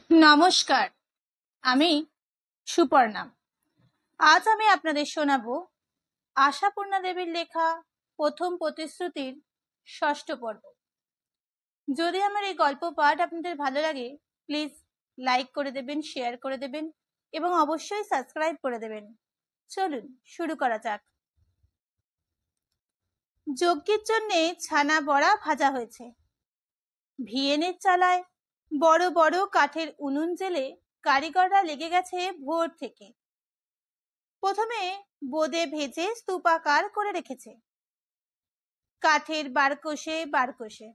নমস্কার, আমি সুপর্ণা। আজ আমি আপনাদের শোনাবো আশাপূর্ণা দেবীর লেখা প্রথম প্রতিশ্রুতির ষষ্ঠ পর্ব। যদি আমার এই গল্প পাঠ আপনাদের ভালো লাগে, প্লিজ লাইক করে দেবেন, শেয়ার করে দেবেন এবং অবশ্যই সাবস্ক্রাইব করে দেবেন। চলুন শুরু করা যাক। যজ্ঞের জন্য ছানা বড়া ভাজা হয়েছে। ভিয়েনের চালায় বড় বড় কাঠের উনুন জেলে কারিগররা লেগে গেছে ভোর থেকে। প্রথমে বোদে ভেজে স্তূপাকার করে রেখেছে, কাঠের বারকোষে বারকোষে।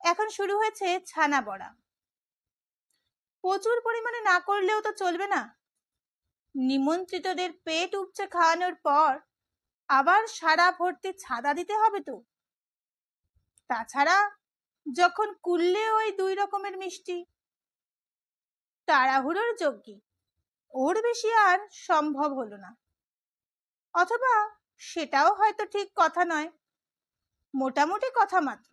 এখন শুরু হয়েছে ছানা বড়া। প্রচুর পরিমাণে না করলেও তো চলবে না। নিমন্ত্রিতদের পেট উপচে খাওয়ানোর পর আবার সারা ভর্তি ছাদা দিতে হবে তো। তাছাড়া যখন কুললে ওই 2 রকমের মিষ্টি, তাড়াহুড়োর যজ্ঞী, ওর বেশি আর সম্ভব হলো না। অথবা সেটাও হয়তো ঠিক কথা নয়, মোটামুটি কথা মাত্র।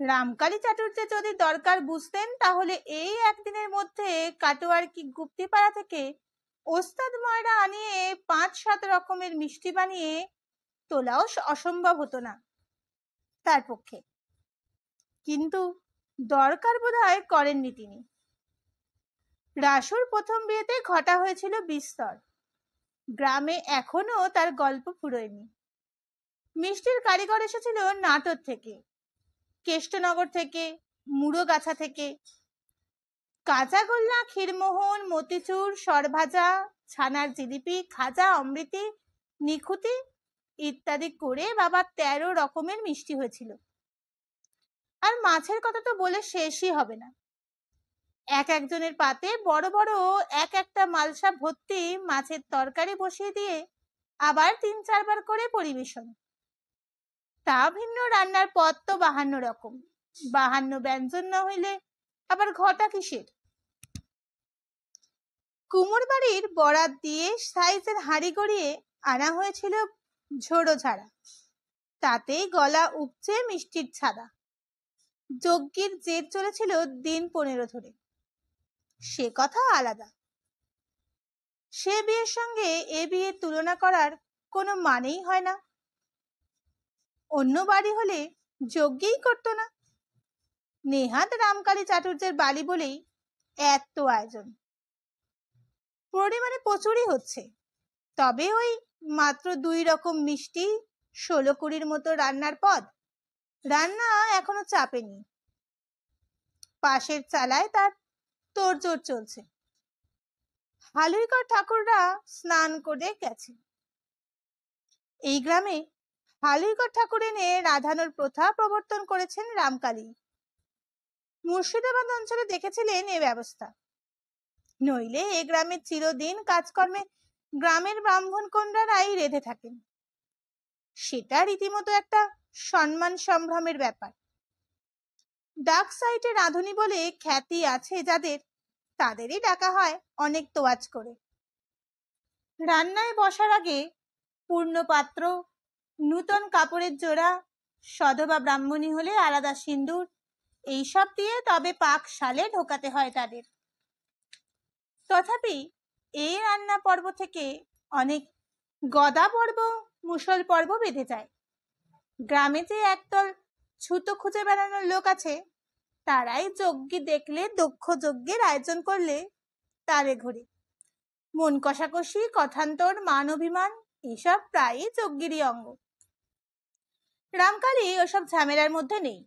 রামকালী চাটুর্যে যদি দরকার বুঝতেন, তাহলে এই একদিনের মধ্যে কাটোয়ার কি গুপ্তিপাড়া থেকে ওস্তাদ ময়রা আনিয়ে 5-7 রকমের মিষ্টি বানিয়ে তোলাও অসম্ভব হতো না তার পক্ষে। কিন্তু দরকার বোধহয় করেননি তিনি। রাসুর প্রথম বিয়েতে ঘটা হয়েছিল বিস্তর। গ্রামে এখনো তার গল্প ফুরোয়নি। মিষ্টির কারিগর এসেছিল নাটোর থেকে, কেষ্টনগর থেকে, মুড়োগাছা থেকে। কাঁচাগোল্লা, ক্ষীরমোহন, মতিচুর, সরভাজা, ছানার জিলিপি, খাজা, অমৃতি, নিখুতি ইত্যাদি করে বাবা 13 রকমের মিষ্টি হয়েছিল। আর মাছের কথা তো বলে শেষই হবে না। এক একজনের পাতে বড় বড় এক একটা মালসা ভর্তি মাছের তরকারি বসিয়ে দিয়ে আবার 3-4 বার করে পরিবেশন। তা ভিন্ন রান্নার পদ তো 52 রকম। 52 ব্যঞ্জন না হইলে আবার ঘটা কিসের? কুমোর বাড়ির বরাত দিয়ে সাইজের হাঁড়ি গড়িয়ে আনা হয়েছিল ঝোড়ো ঝাড়া। তাতেই গলা উপচে মিষ্টির ছাদা। যজ্ঞের জের চলেছিল দিন 15 ধরে। সে কথা আলাদা। সে বিয়ের সঙ্গে এ বিয়ের তুলনা করার কোনো মানেই হয় না। অন্য বাড়ি হলে যজ্ঞেই করতো না। নেহাত রামকালী চাটুর্যের বাড়ি বলেই এত আয়োজন। পরিমাণে প্রচুরই হচ্ছে, তবে ওই মাত্র 2 রকম মিষ্টি, 16-20 মতো রান্নার পদ। রান্না এখনো চাপেনি। পাশের চালায় তার তোড়জোড় চলছে। হালুইকর ঠাকুররা স্নান করে গেছে। এই গ্রামে হালুইকর ঠাকুর এনে রাধানোর প্রথা প্রবর্তন করেছেন রামকালী। মুর্শিদাবাদ অঞ্চলে দেখেছিলেন এ ব্যবস্থা। নইলে এ গ্রামে চিরদিন কাজকর্মে গ্রামের ব্রাহ্মণ কন্যারাই রেঁধে থাকেন। সেটা রীতিমতো একটা সম্মান সম্ভ্রমের ব্যাপার। ডাক সাইটে রাঁধুনি বলে খ্যাতি আছে যাদের, তাদেরই ডাকা হয় অনেক তোয়াজ করে। রান্নায় বসার আগে পূর্ণ পাত্র, নূতন কাপড়ের জোড়া, সধবা ব্রাহ্মণী হলে আলাদা সিন্দুর, এইসব দিয়ে তবে পাকশালে ঢোকাতে হয় তাদের। তথাপি এই রান্না পর্ব থেকে অনেক গদা পর্ব, মুসল পর্ব বেঁধে যায়। গ্রামে যে একদল ছুতো খুঁজে বেড়ানোর লোক আছে, তারাই যজ্ঞী দেখলে, দক্ষ যজ্ঞের আয়োজন করলে তারে ঘুরে। মন কষাকষি, কথান্তর, মান অভিমান এসব প্রায়ই যজ্ঞেরই অঙ্গ। রামকালী ওসব ঝামেলার মধ্যে নেই।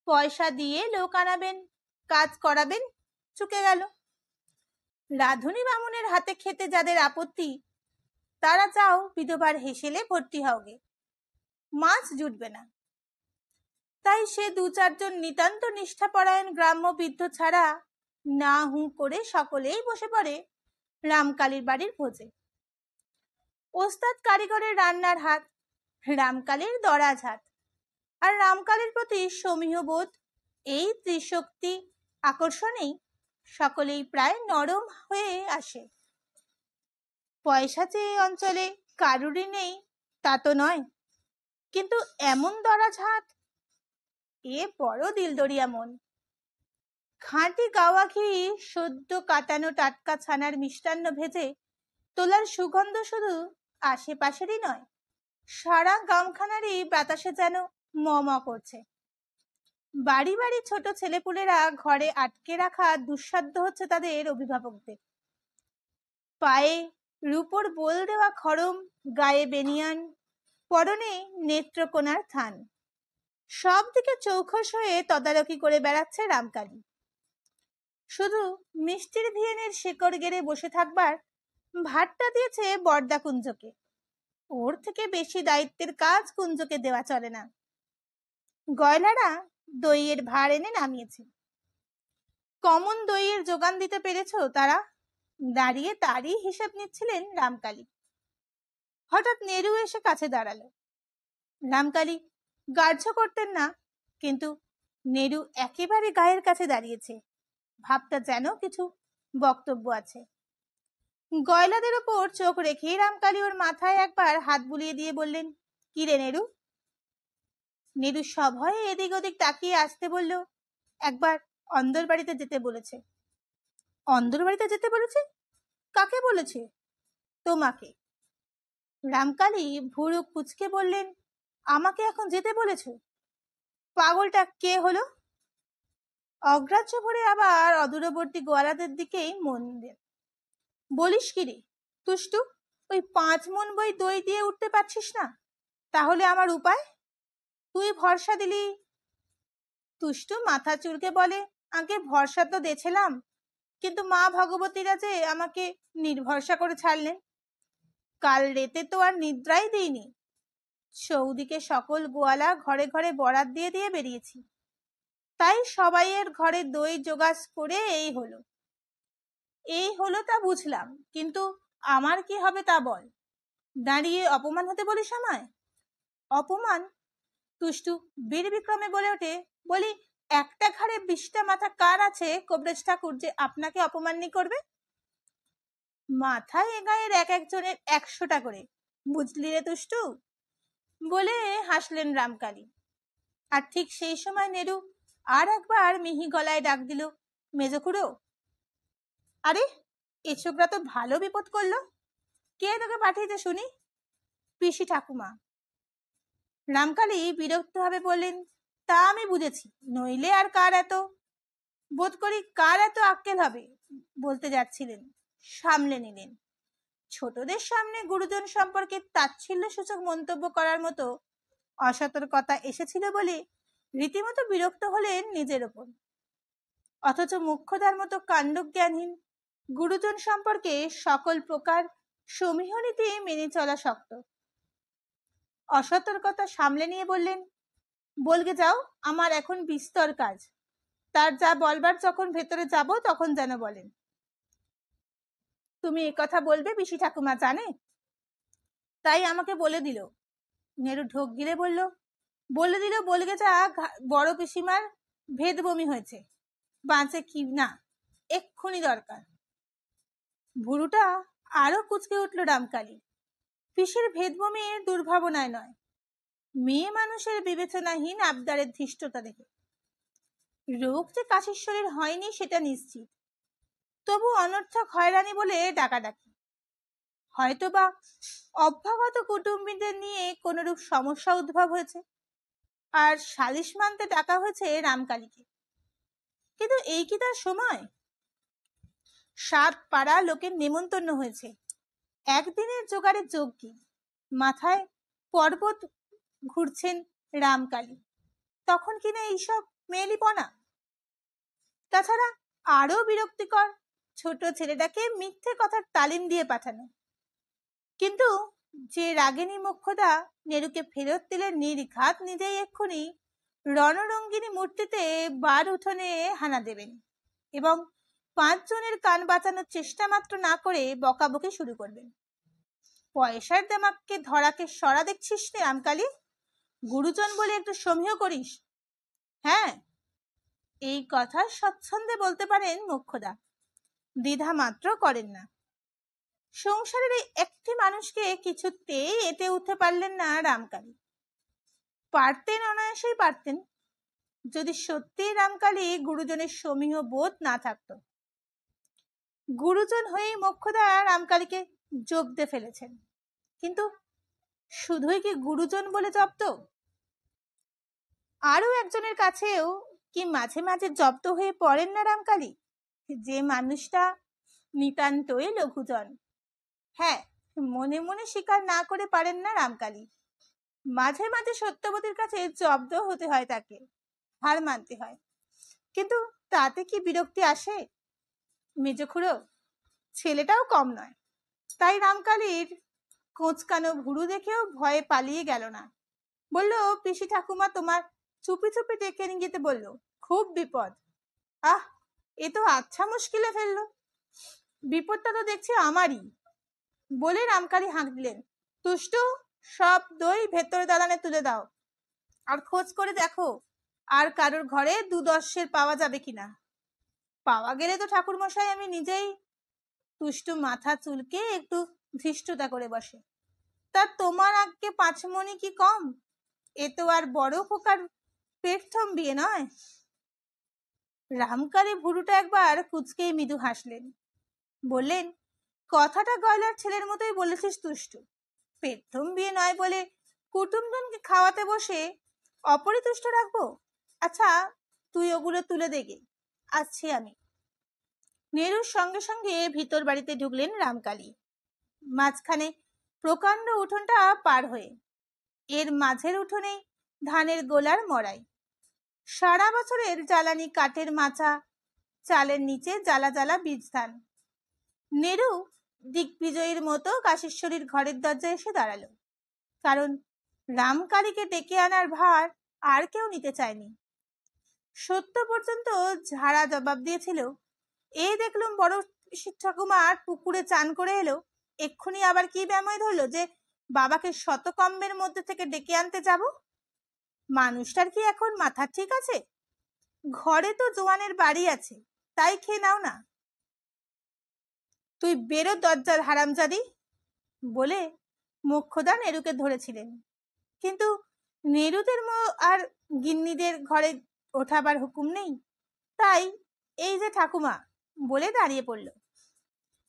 পয়সা দিয়ে লোক আনাবেন, কাজ করাবেন, চুকে গেল। রাঁধুনি বামুনের হাতে খেতে যাদের আপত্তি, তারা যাও বিধবার হেসেলে ভর্তি হওগে, মাছ জুটবে না। তাই সে 2-4 জন নিতান্ত নিষ্ঠাপরায়ণ গ্রাম্য বৃদ্ধ ছাড়া না হু করে সকলেই বসে পড়ে রামকালীর বাড়ির ভোজে। ওস্তাদ কারিগরের রান্নার হাত, রামকালীর দরাজ হাত, আর রামকালীর প্রতি সমীহ বোধ, এই ত্রিশক্তি আকর্ষণেই সকলেই প্রায় নরম হয়ে আসে। পয়সা যে এই অঞ্চলে কারুরই নেই তা তো নয়, কিন্তু এমন দরাজ হাত, এ বড় দিলদরিয়া মন। খাঁটি গাওয়া ঘি, সদ্য কাটানো টাটকা ছানার মিষ্টান্ন ভেজে তোলার সুগন্ধ শুধু আশেপাশেরই নয়, সারা গ্রামখানারই বাতাসে যেন ম ম করছে। বাড়ি বাড়ি ছোট ছেলেপুলেরা ঘরে আটকে রাখা দুঃসাধ্য হচ্ছে তাদের অভিভাবকদের। পায়ে রূপোর বোল দেওয়া খড়ম, গায়ে বেনিয়ান, পরনে নেত্রকোনার থান, সব দিকে চৌখস হয়ে তদারকি করে বেড়াচ্ছে রামকালী। শুধু মিষ্টির ভিয়েনের শেকড় গেড়ে বসে থাকবার ভারটা দিয়েছে বরদা কুঞ্জকে। ওর থেকে বেশি দায়িত্বের কাজ কুঞ্জকে দেওয়া চলে না। গয়লারা দইয়ের ভার এনে নামিয়েছে। কমন দইয়ের যোগান দিতে পেরেছ তারা? দাঁড়িয়ে তারই হিসেব নিচ্ছিলেন রামকালী। হঠাৎ নেরু এসে কাছে দাঁড়ালো। রামকালী গ্রাহ্য করতেন না, কিন্তু নেরু একেবারে গায়ের কাছে দাঁড়িয়েছে, ভাবটা যেন কিছু বক্তব্য আছে। গয়লাদের ওপর চোখ রেখে রামকালী ওর মাথায় একবার হাত বুলিয়ে দিয়ে বললেন, কি রে নেরু? নেরু সভয়ে এদিক ওদিক তাকিয়ে আসতে বলল, একবার অন্দর বাড়িতে যেতে বলেছে। অন্দর বাড়িতে যেতে বলেছে? কাকে বলেছে? তোমাকে। রামকালী ভুরু কুচকে বললেন, আমাকে এখন যেতে বলেছ? পাগলটা কে হলো? অগ্রাহ্য ভরে আবার অদূরবর্তী গোয়ালাদের দিকেই মন দেন। বলিস কি রে তুষ্টু, ওই 5 মণ বই দই দিয়ে উঠতে পারছিস না? তাহলে আমার উপায়? তুই ভরসা দিলি। তুষ্টু মাথা চুলকে বলে, আগে ভরসা তো দেছিলাম, কিন্তু মা ভগবতীরা যে আমাকে নির্ভরসা করে ছাড়লেন। কাল রেতে তো আর নিদ্রাই দিইনি। চৌদিকে সকল গোয়ালা ঘরে ঘরে বরাত দিয়ে দিয়ে বেরিয়েছি, তাই সবাইয়ের ঘরে দই জোগাড় করে এই হলো তা বুঝলাম, কিন্তু আমার কি হবে তা বল। দাঁড়িয়ে অপমান হতে বলিস আমায়? অপমান? তুষ্টু বীর বিক্রমে বলে ওঠে, বলি একটা ঘাড়ে 20টা মাথা কার আছে কবরেজ ঠাকুর যে আপনাকে অপমানই করবে? মাথায় এ গায়ের এক একজনের 100টা করে, বুঝলি রে তুষ্টু? বলে হাসলেন রামকালী। আর ঠিক সেই সময় নেরু আর একবার মিহি গলায় ডাক দিল, মেজখুড়ো। আরে এ ছোকরা তো ভালো বিপদ করলো। কে তোকে পাঠিয়েছে শুনি? পিসি ঠাকুমা। রামকালী বিরক্ত ভাবে বললেন, তা আমি বুঝেছি, নইলে আর কার এত বোধ করি কার এত আক্কেল হবে বলতে যাচ্ছিলেন, সামলে নিলেন। ছোটদের সামনে গুরুজন সম্পর্কে তাচ্ছিল্য সূচক মন্তব্য করার মতো অসতর্কতা এসেছিল বলে রীতিমতো বিরক্ত হলেন নিজের ওপর। অথচ মুখ্যদার মতো কাণ্ডজ্ঞানহীন গুরুজন সম্পর্কে সকল প্রকার সমীহ নীতি মেনে চলা শক্ত। অসতর্কতা সামলে নিয়ে বললেন, বলগে যাও, আমার এখন বিস্তর কাজ। তার যা বলবার যখন ভেতরে যাব তখন যেন বলেন। তুমি কথা বলবে পিসি ঠাকুমা জানে, তাই আমাকে বলে দিল। নেরু ঢোক গিলে বলল, বলে দিল বলগে যা, বড় পিসিমার ভেদ বমি হয়েছে, বাঁচে কি না এক্ষুনি দরকার। ভুরুটা আরো কুচকে উঠল রামকালী। পিসির ভেদ বমির দুর্ভাবনায় নয়, মেয়ে মানুষের বিবেচনাহীন আবদারের ধৃষ্টতা দেখে। রোগ যে কাশীশ্বরের হয়নি সেটা নিশ্চিত, তবু অনর্থক হয়রানি বলে ডাকাডাকি। হয়তোবা অভ্যাগত কুটুম্বীদের নিয়ে কোনরূপ সমস্যা উদ্ভব হয়েছে, আর সালিশ মানতে ডাকা হয়েছে রামকালীকে। কিন্তু এই কি তার সময়? 7 পাড়া লোকের নেমন্তন্ন হয়েছে, একদিনের জোগাড়ে যোগ কি? মাথায় পর্বত ঘুরছেন রামকালী, তখন কিনা এইসব মেয়েলিপনা। তাছাড়া আরো বিরক্তিকর, ছোট ছেলেটাকে মিথ্যে কথার তালিম দিয়ে পাঠানো। কিন্তু যে রাগিনী মোক্ষদা নেরুকে ফেরত দিলে নির্ঘাত নিজেই এক্ষুনি রণরঙ্গিনী মূর্তিতে বার উঠোনে হানা দেবেন এবং 5 জনের কান বাঁচানোর চেষ্টা মাত্র না করে বকাবকি শুরু করবেন। পয়সার দামাককে ধরাকে সরা দেখছিস রে রামকালী, গুরুজন বলে একটু সমীহ করিস। হ্যাঁ, এই কথা স্বচ্ছন্দে বলতে পারেন মোক্ষদা, দ্বিধা মাত্র করেন না। সংসারের একটি মানুষকে কিছুতেই এতে উঠতে পারলেন না রামকালী। পারতেন, অনায়াসেই পারতেন, যদি সত্যি রামকালী গুরুজনের সমীহ বোধ না থাকতো। গুরুজন হয়েই মোক্ষদা রামকালীকে জব্দে ফেলেছেন, কিন্তু শুধুই কি গুরুজন বলে জব্দ? আরো একজনের কাছেও কি মাঝে মাঝে জব্দ হয়ে পড়েন না রামকালী? যে মানুষটা নিতান্তই লঘুজন। হ্যাঁ, মনে মনে স্বীকার না করে পারেন না রামকালী। মাঝে মাঝে সত্যবতীর কাছে জব্দ হতে হয়, তাকে হার মানতে হয়। কিন্তু তাতে কি বিরক্তি আসে? মেজখুড়ো ছেলেটাও কম নয়, তাই রামকালীর কোঁচকানো ভুরু দেখেও ভয়ে পালিয়ে গেল না। বলল, পিসি ঠাকুমা তোমার চুপি চুপি ডেকে নিয়ে যেতে বললো, খুব বিপদ। আহ, এ তো আচ্ছা মুশকিলে ফেললো। বিপদটা তো দেখছি আমারই। বলে রামকালী হাঁক দিলেন, তুষ্টু, সব দই ভেতর দালানে তুলে দাও, আর খোঁজ করে দেখো আর কারোর ঘরে 2-10 পাওয়া যাবে কিনা। পাওয়া গেলে তো ঠাকুর মশাই আমি নিজেই। তুষ্টু মাথা চুলকে একটু ধৃষ্টতা করে বসে। তা তোমার আগে 5 মণি কি কম? এ তো আর বড় খোকার পেট থমবিয়ে নয়। রামকালী ভুরুটা একবার কুচকেই মৃদু হাসলেন, বললেন, কথাটা গয়লার ছেলের মতোই বলেছিস তুষ্টু। পেট থমবিয়ে নয় বলে কুটুমজনকে খাওয়াতে বসে অপরিতুষ্ট রাখবো? আচ্ছা, তুই ওগুলো তুলে দেগে, আসছি আমি। নেরুর সঙ্গে সঙ্গে ভিতর বাড়িতে ঢুকলেন রামকালী। মাঝখানে প্রকাণ্ড উঠোনটা পার হয়ে এর মাঝের উঠোনে ধানের গোলার মড়াই, সারা বছরের জ্বালানি কাঠের মাচা, চালের নিচে জ্বালা জ্বালা বীজ ধান। নেরু দিগ্বিজয়ীর মতো কাশেশ্বরীর ঘরের দরজায় এসে দাঁড়ালো, কারণ রামকালীকে ডেকে আনার ভার আর কেউ নিতে চায়নি। সত্য পর্যন্ত ঝাড়া জবাব দিয়েছিল, এই দেখলুম বড় ঠাকুমার পুকুরে চান করে এলো, এক্ষুনি আবার কি ব্যাময় ধরলো যে বাবাকে শতকম্বের মধ্যে থেকে ডেকে আনতে যাব। মানুষটার কি এখন মাথা ঠিক আছে? ঘরে তো জোয়ানের বাড়ি আছে, তাই খেয়ে নাও না। তুই বেরো দরজার হারামজাদি, বলে মোক্ষদা নেরুকে ধরেছিলেন। কিন্তু নেরুদের আর গিন্নিদের ঘরে ওঠাবার হুকুম নেই, তাই এই যে ঠাকুমা বলে দাঁড়িয়ে পড়ল।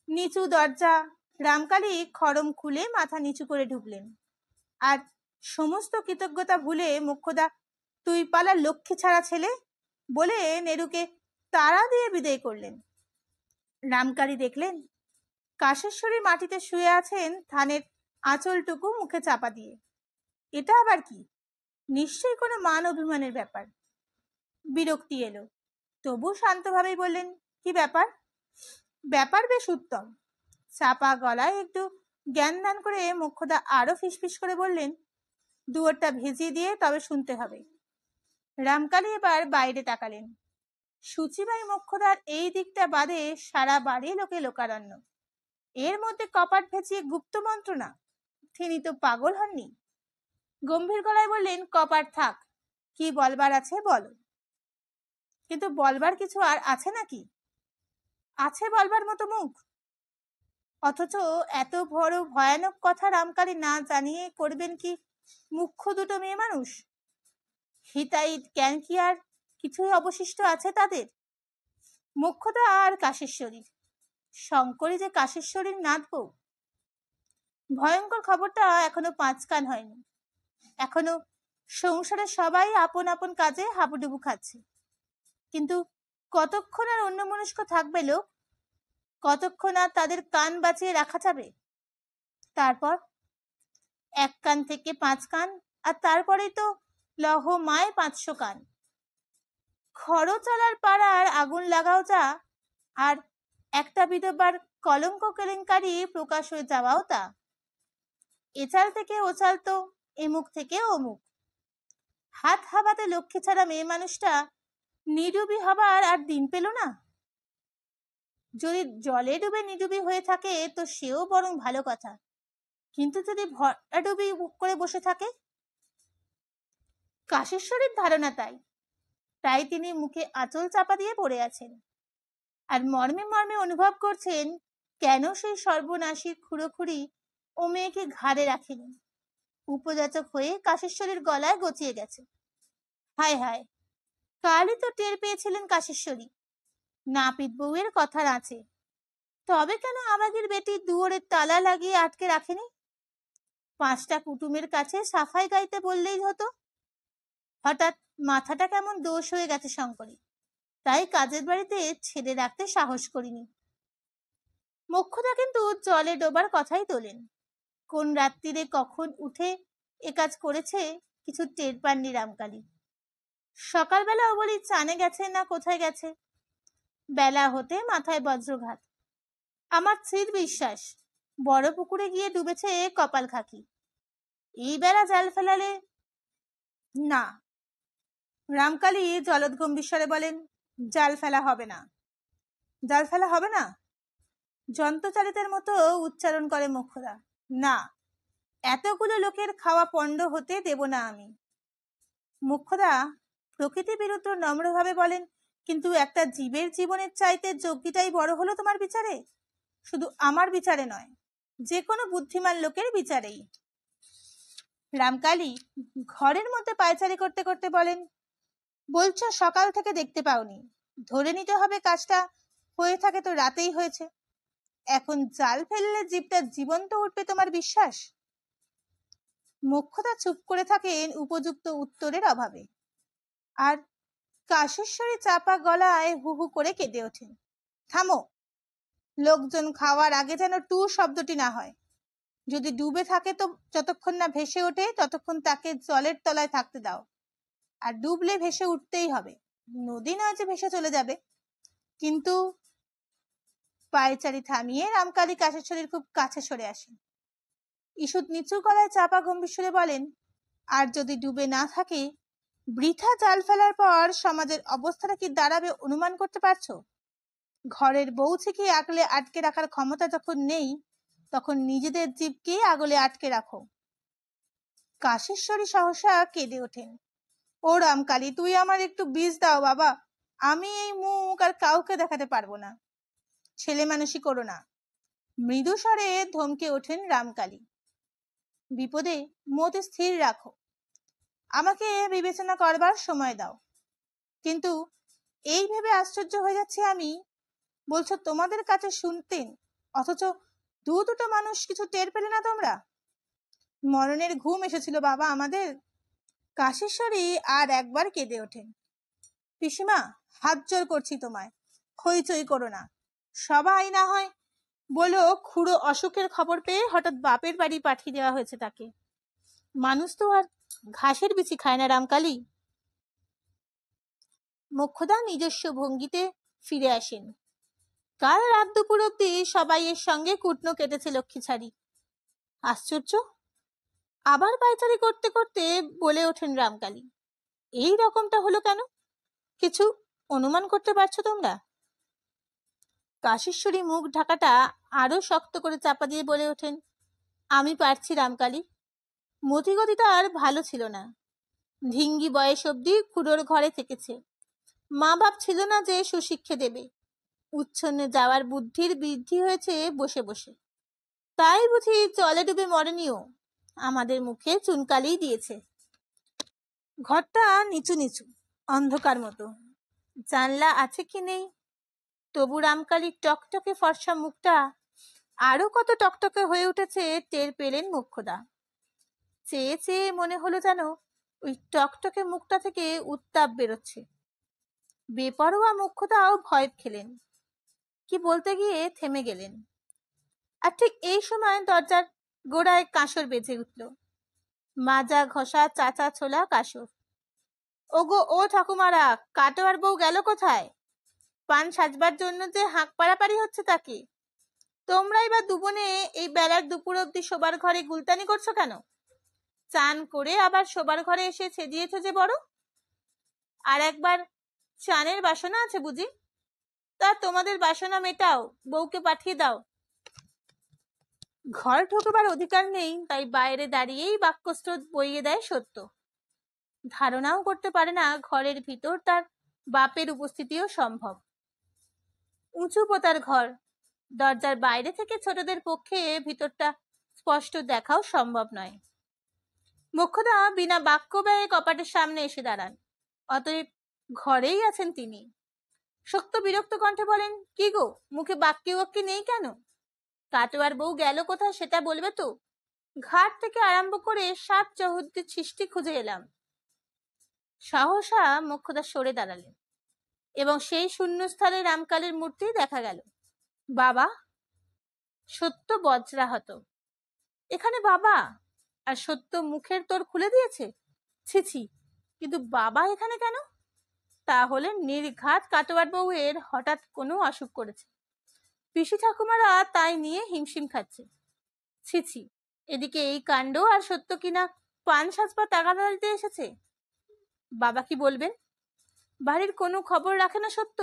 নিচু দরজা। রামকালী খড়ম খুলে মাথা নিচু করে ঢুকলেন, আর সমস্ত কৃতজ্ঞতা ভুলে মোক্ষদা, তুই পালা লক্ষ্মী ছাড়া ছেলে, বলে নেরুকে তাড়া দিয়ে বিদায় করলেন। রামকালী দেখলেন কাশেশ্বরী মাটিতে শুয়ে আছেন, ধানের আঁচলটুকু মুখে চাপা দিয়ে। এটা আবার কি? নিশ্চয়ই কোনো মান অভিমানের ব্যাপার। বিরক্তি এলো, তবু শান্তভাবেই বললেন, কি ব্যাপার? ব্যাপার বেশ উত্তম। চাপা গলায় একটু জ্ঞান দান করে মোক্ষদা আরো ফিসফিস করে বললেন, দুয়ারটা ভেজিয়ে দিয়ে তবে শুনতে হবে। রামকালী এবার বাইরে তাকালেন। সুচিবাই মোক্ষদার এই দিকটা বাদে সারা বাড়ি লোকে লোকারণ্য। এর মধ্যে কপাট ভেজিয়ে গুপ্ত মন্ত্রণা? তিনি তো পাগল হননি। গম্ভীর গলায় বললেন, কপাট থাক, কি বলবার আছে বলো। কিন্তু বলবার কিছু আর আছে নাকি? আছে বলবার মতো মুখ? অথচ এত বড় ভয়ানক কথা রামকালী না জানিয়ে করবেন কি মুখ্য দুটো মেয়ে মানুষ? হিতাহিত জ্ঞান কি আর কিছুই অবশিষ্ট আছে তাদের? মোক্ষদা আর কাশেশ্বরী, শঙ্করী যে কাশেশ্বরীর নাথ বউ। ভয়ঙ্কর খবরটা এখনো 5 কান হয়নি। এখনো সংসারে সবাই আপন আপন কাজে হাবুডুবু খাচ্ছে। কিন্তু কতক্ষণ আর অন্যমনস্ক থাকবে লোক? কতক্ষণ আর তাদের কান বাঁচিয়ে রাখা যাবে? তারপর 1 কান থেকে 5 কান, আর তারপরেই তো লহ মায় 500 কান। খরচালার পাড়ার আগুন লাগাও যা, আর একটা বিধবার কলঙ্ক কেলেঙ্কারি প্রকাশ হয়ে যাওয়াও তা। এচাল থেকে ওচাল তো এমুক থেকে অমুক। হাত হাবাতে লক্ষ্মী ছাড়া মেয়ে মানুষটা নিডুবি হবার আর দিন পেল না। যদি জলে ডুবে নিডুবি হয়ে থাকে তো সেও বরং ভালো কথা, কিন্তু যদি ভরাডুবি করে বসে থাকে? কাশেশ্বরীর ধারণা তাই। তাই তিনি মুখে আঁচল চাপা দিয়ে পড়ে আছেন, আর মর্মে মর্মে অনুভব করছেন কেন সেই সর্বনাশীর খুঁড়োখুড়ি ও মেয়েকে ঘাড়ে রাখেনি। উপযাচক হয়ে কাশেশ্বরীর গলায় গচিয়ে গেছে। হায় হায়, কালই তো টের পেয়েছিলেন কাশেশ্বরী নাপিত বউয়ের কথার আছে, তবে কেন আবাগের বেটি দুয়ারের তালা লাগিয়ে আটকে রাখেনি? 5টা কুটুমের কাছে সাফাই গাইতে বললেই হতো। হঠাৎ মাথাটা কেমন দোষ হয়ে গেছে শঙ্করী, তাই কাজের বাড়িতে ছেড়ে রাখতে সাহস করিনি। মোক্ষদা কিন্তু জলে ডোবার কথাই তোলেন। কোন রাত্রিরে কখন উঠে এ কাজ করেছে কিছু টের পাননি রামকালী। সকালবেলাও বলি চানে গেছে না কোথায় গেছে। বেলা হতে মাথায় বজ্রঘাত। আমার স্থির বিশ্বাস বড় পুকুরে গিয়ে ডুবেছে কপাল খাকি। এই বেলা জাল ফেলালে না। রামকালী জলদ গম্ভীর বলেন, জাল ফেলা হবে না। জাল ফেলা হবে না? যন্ত্রচালিতের মতো উচ্চারণ করে মোক্ষদা। না, এতগুলো লোকের খাওয়া পণ্ড হতে দেব না আমি। মোক্ষদা প্রকৃতি বিরুদ্ধ নম্রভাবে বলেন, কিন্তু একটা জীবের জীবনের চাইতে যজ্ঞটাই বড় হলো তোমার বিচারে? শুধু আমার বিচারে নয়, যে কোনো বুদ্ধিমান লোকের বিচারেই। রামকালী ঘরের মধ্যে পায়চারি করতে করতে বলেন, বলছো সকাল থেকে দেখতে পাওনি, ধরে নিতে হবে কাজটা হয়ে থাকে তো রাতেই হয়েছে। এখন জাল ফেললে জীবটা জীবন্ত উঠবে তোমার বিশ্বাস? মোক্ষদা চুপ করে থাকেন উপযুক্ত উত্তরের অভাবে। আর কাশেশ্বরী চাপা গলায় হু হু করে কেঁদে ওঠেন। থামো, লোকজন খাওয়ার আগে যেন টু শব্দটি না হয়। যদি ডুবে থাকে তো যতক্ষণ না ভেসে ওঠে ততক্ষণ তাকে জলের তলায় থাকতে দাও, আর ডুবলে ভেসে উঠতেই হবে। নদী নয় যে ভেসে চলে যাবে। কিন্তু পায়চারি থামিয়ে রামকালী কাশেশ্বরীর খুব কাছে সরে আসেন। ঈষৎ নিচু গলায় চাপা গম্ভীর সুরে বলেন, আর যদি ডুবে না থাকে, বৃথা জাল ফেলার পর সমাজের অবস্থাটা কি দাঁড়াবে অনুমান করতে পারছো? ঘরের বউ থেকে আগলে আটকে রাখার ক্ষমতা যখন নেই, তখন নিজেদের জীবকে আগলে আটকে রাখো। কাশেশ্বরী সহসা কেঁদে ওঠেন। ও রামকালী, তুই আমার একটু বীজ দাও বাবা, আমি এই মুখ আর কাউকে দেখাতে পারবো না। ছেলে মানুষই করো না। মৃদু স্বরে ধমকে ওঠেন রামকালী। বিপদে মতি স্থির রাখো, আমাকে বিবেচনা করবার সময় দাও। কিন্তু এই ভেবে আশ্চর্য হয়ে যাচ্ছি আমি, বলছো তোমাদের কাছে শুনতেন, অথচ দুটো মানুষ কিছু টের পেলে না তোমরা? মরণের ঘুম এসেছিল বাবা আমাদের। কাশেশ্বরী আর একবার কেঁদে ওঠেন। পিসিমা, হাত জোর করছি তোমায়, হইচই করো না। সবাই না হয় বলো খুড়ো অসুখের খবর পেয়ে হঠাৎ বাপের বাড়ি পাঠিয়ে দেওয়া হয়েছে তাকে। মানুষ তো আর ঘাসের বিচি খায় না রামকালী। মোক্ষদা নিজস্ব ভঙ্গিতে ফিরে আসেন। কাল রাত দুপুর অব্দি সবাই এর সঙ্গে কুটনো কেটেছে লক্ষ্মী ছাড়ি। আশ্চর্য! আবার পায়চারি করতে করতে বলে ওঠেন রামকালী, এই রকমটা হলো কেন? কিছু অনুমান করতে পারছো তোমরা? কাশেশ্বরী মুখ ঢাকাটা আরো শক্ত করে চাপা দিয়ে বলে ওঠেন, আমি পারছি রামকালী। মতিগতিটা আর ভালো ছিল না। ধিঙ্গি বয়স অব্দি খুড়োর ঘরে থেকেছে। মা বাপ ছিল না যে সুশিক্ষে দেবে। উচ্ছন্নে যাওয়ার বুদ্ধির বৃদ্ধি হয়েছে বসে বসে। তাই বুঝি জলে ডুবে মরেনিও, আমাদের মুখে চুনকালি দিয়েছে। ঘরটা নিচু নিচু, অন্ধকার মতো। জানলা আছে কি নেই, তবু রামকালীর টকটকে ফর্সা মুখটা আরো কত টকটকে হয়ে উঠেছে টের পেলেন মোক্ষদা। চেয়ে চেয়ে মনে হলো যেন ওই টকটকে মুখটা থেকে উত্তাপ বেরোচ্ছে। বেপরোয়া মোক্ষদাও ভয় খেলেন, কি বলতে গিয়ে থেমে গেলেন। আর ঠিক এই সময় দরজার গোড়ায় কাঁসর বেজে উঠল। মাজা ঘষা চাচা ছোলা কাঁসর। ওগো ও ঠাকুমারা, কাটোয়ার বউ গেল কোথায়? পান সাজবার জন্য যে হাঁক পাড়াপাড়ি হচ্ছে তাকে। তোমরাই বা দুবনে এই বেলার দুপুর অব্দি শোবার ঘরে গুলতানি করছো কেন? চান করে আবার শোবার ঘরে এসে ছেদিয়েছ যে বড়। আর একবার চানের বাসনা আছে বুঝি? তা তোমাদের বাসনা মেটাও, বউকে পাঠিয়ে দাও। ঘর ঢোকবার অধিকার নেই, তাই বাইরে দাঁড়িয়েই বাক্যস্রোত বইয়ে দেয় সত্য। ধারণাও করতে পারে না ঘরের ভিতর তার বাপের উপস্থিতিও সম্ভব। উঁচু পোতার ঘর, দরজার বাইরে থেকে ছোটদের পক্ষে ভিতরটা স্পষ্ট দেখাও সম্ভব নয়। মোক্ষদা বিনা বাক্য ব্যয়ে কপাটের সামনে এসে দাঁড়ান। অতএব ঘরেই আছেন তিনি। শক্ত বিরক্ত কণ্ঠে বলেন, কি গো, মুখে বাক্যি বাক্যি নেই কেন? কাটোয়ার বউ গেল কোথায় সেটা বলবে তো? ঘাট থেকে আরম্ভ করে 7 চৌহদ্দির সৃষ্টি খুঁজে এলাম। সহসা মোক্ষদা সরে দাঁড়ালেন এবং সেই শূন্যস্থলে রামকালের মূর্তি দেখা গেল। বাবা! সত্য বজ্রাহত। এখানে বাবা? আর সত্য মুখের তোর খুলে দিয়েছে। ছি ছি, কিন্তু বাবা এখানে কেন? তাহলে নির্ঘাত কাটোয়ার বউয়ের হঠাৎ কোনো অসুখ করেছে। পিসি ঠাকুমারা তাই নিয়ে হিমশিম খাচ্ছে। ছি ছি, এদিকে এই কাণ্ড, আর সত্য কিনা পান সাজপা তাগাদা দিতে এসেছে। বাবা কি বলবেন? বাড়ির কোনো খবর রাখে না সত্য,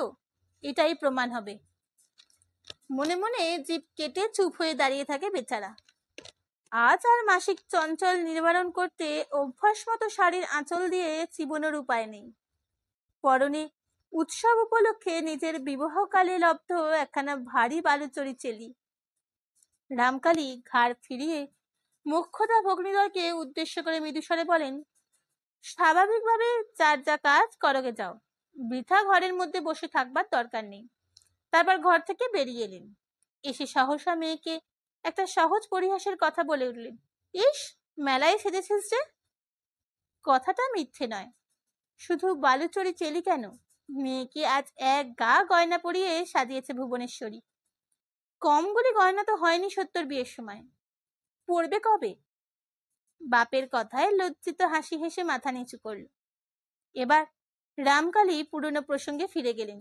এটাই প্রমাণ হবে। মনে মনে জিভ কেটে চুপ হয়ে দাঁড়িয়ে থাকে বেচারা। আজ আর মাসিক চঞ্চল নিবারণ করতে অভ্যাস মতো শাড়ির আঁচল দিয়ে চিবোনোর উপায় নেই। পরনে উৎসব উপলক্ষে নিজের বিবাহকালে লব্ধ একখানা ভারী বালুচরি চেলি। রামকালী ঘাড় ফিরিয়ে মোক্ষদা ভগ্নীদ্বয়কে উদ্দেশ্য করে মৃদুস্বরে বলেন, স্বাভাবিকভাবে যার যা কাজ করগে যাও, বৃথা ঘরের মধ্যে বসে থাকবার দরকার নেই। তারপর ঘর থেকে বেরিয়ে এলেন। এসে সহসা মেয়েকে একটা সহজ পরিহাসের কথা বলে উঠলেন, ইস, মেলায় সেজেছিস যে। কথাটা মিথ্যে নয়। শুধু বালুচরি চেলি কেন, মেয়েকে আজ এক গা গয়না পরিয়ে সাজিয়েছে ভুবনেশ্বরী। কমগুলি গয়না তো হয়নি সত্যর বিয়ের সময়, পড়বে কবে? বাপের কথায় লজ্জিত হাসি হেসে মাথা নিচু করল। এবার রামকালী পুরনো প্রসঙ্গে ফিরে গেলেন।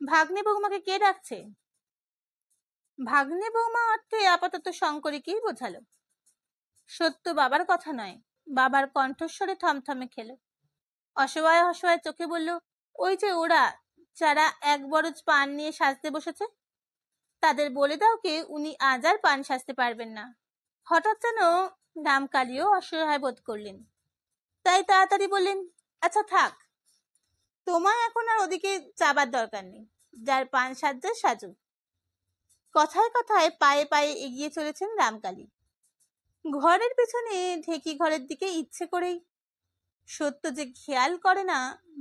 ভাগ্নে বৌমাকে কে ডাকছে? ভাগ্নে বৌমা অর্থে আপাতত শঙ্করীকেই বোঝালো। সত্য বাবার কথা নয়। বাবার কণ্ঠস্বরে থমথমে খেলো। অসহায় অসহায় চোখে বলল, ওই যে ওরা, যারা এক বরজ পান নিয়ে সাজতে বসেছে, তাদের বলে দাও কে উনি আজ আর পান সাজতে পারবেন না। হঠাৎ যেন রামকালীও অসহায় বোধ করলেন, তাই তাড়াতাড়ি বললেন, আচ্ছা থাক, তোমার এখন আর ওদিকে যাবার দরকার নেই, যার পান সাজছে সাজুক। কথায় কথায় পায়ে পায়ে এগিয়ে চলেছেন রামকালী। ঘরের পেছনে ঢেকি ঘরের দিকে ইচ্ছে করেই। সত্য যে খেয়াল করে না,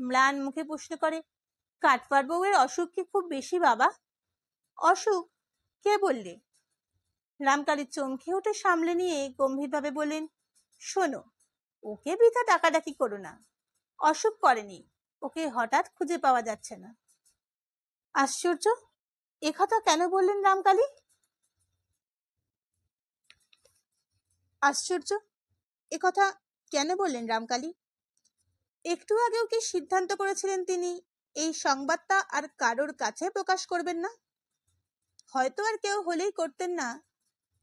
ম্লান মুখে প্রশ্ন করে, কাটবার বউয়ের অসুখ কি খুব বেশি বাবা? অসুখ? কে বললে? রামকালী চমকে উঠে সামলে নিয়ে গম্ভীরভাবে বললেন, শোনো, ওকে বৃথা ডাকাডাকি করো না। অসুখ করেনি, ওকে হঠাৎ খুঁজে পাওয়া যাচ্ছে না। আশ্চর্য, একথা কেন বললেন রামকালী? আশ্চর্য, একথা কেন বললেন রামকালী? একটু আগেও কি সিদ্ধান্ত করেছিলেন তিনি এই সংবাদটা আর কারোর কাছে প্রকাশ করবেন না? হয়তো আর কেউ হলেই করতেন না,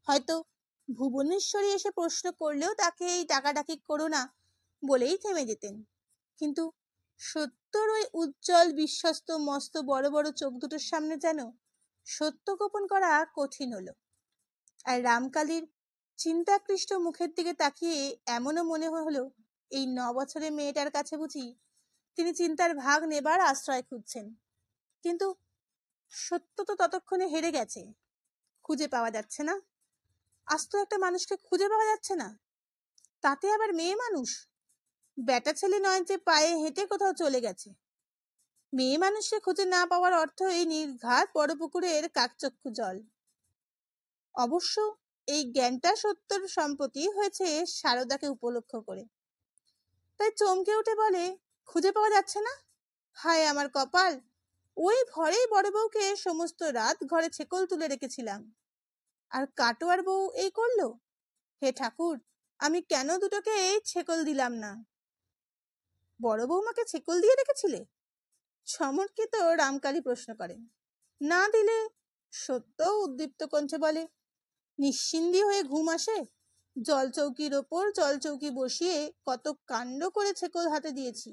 হয়তো ভুবনেশ্বরী এসে প্রশ্ন করলেও তাকে এই ডাকাডাকি করো না বলেই থেমে যেতেন। কিন্তু সত্যর ওই উজ্জ্বল বিশ্বস্ত মস্ত বড় বড় চোখ দুটোর সামনে যেন সত্য গোপন করা কঠিন হলো। আর রামকালীর চিন্তাকৃষ্ট মুখের দিকে তাকিয়ে এমনও মনে হলো, এই 9 বছরের মেয়েটার কাছে বুঝি তিনি চিন্তার ভাগ নেবার আশ্রয় খুঁজছেন। কিন্তু সত্য তো ততক্ষণে হেরে গেছে, খুঁজে পাওয়া যাচ্ছে না। আজ তো একটা মানুষকে খুঁজে পাওয়া যাচ্ছে না, তাতে আবার মেয়ে মানুষ। বেটা ছেলে নয় যে পায়ে হেঁটে কোথাও চলে গেছে। মেয়ে মানুষকে খুঁজে না পাওয়ার অর্থ এই নির্ঘাত বড় পুকুরের কাকচক্ষু জল। অবশ্য এই জ্ঞানটা সত্যর সম্প্রতি হয়েছে সারদাকে উপলক্ষ করে। তাই চমকে উঠে বলে, খুঁজে পাওয়া যাচ্ছে না? হায় আমার কপাল, ওই ঘরেই বড় বউকে সমস্ত রাত ঘরে ছেকল তুলে রেখেছিলাম, আর কাটোয়ার বউ এই করলো। হে ঠাকুর, আমি কেন দুটোকে এই ছেকল দিলাম না? বড় বৌমাকে ছেকল দিয়ে রেখেছিলে? সমর্থিত রামকালী প্রশ্ন করেন। না দিলে? সত্য উদ্দীপ্ত কণ্ঠে বলে, নিশ্চিন্দি হয়ে ঘুম আসে? জলচৌকির ওপর জলচৌকি বসিয়ে কত কাণ্ড করে ছেকল হাতে দিয়েছি।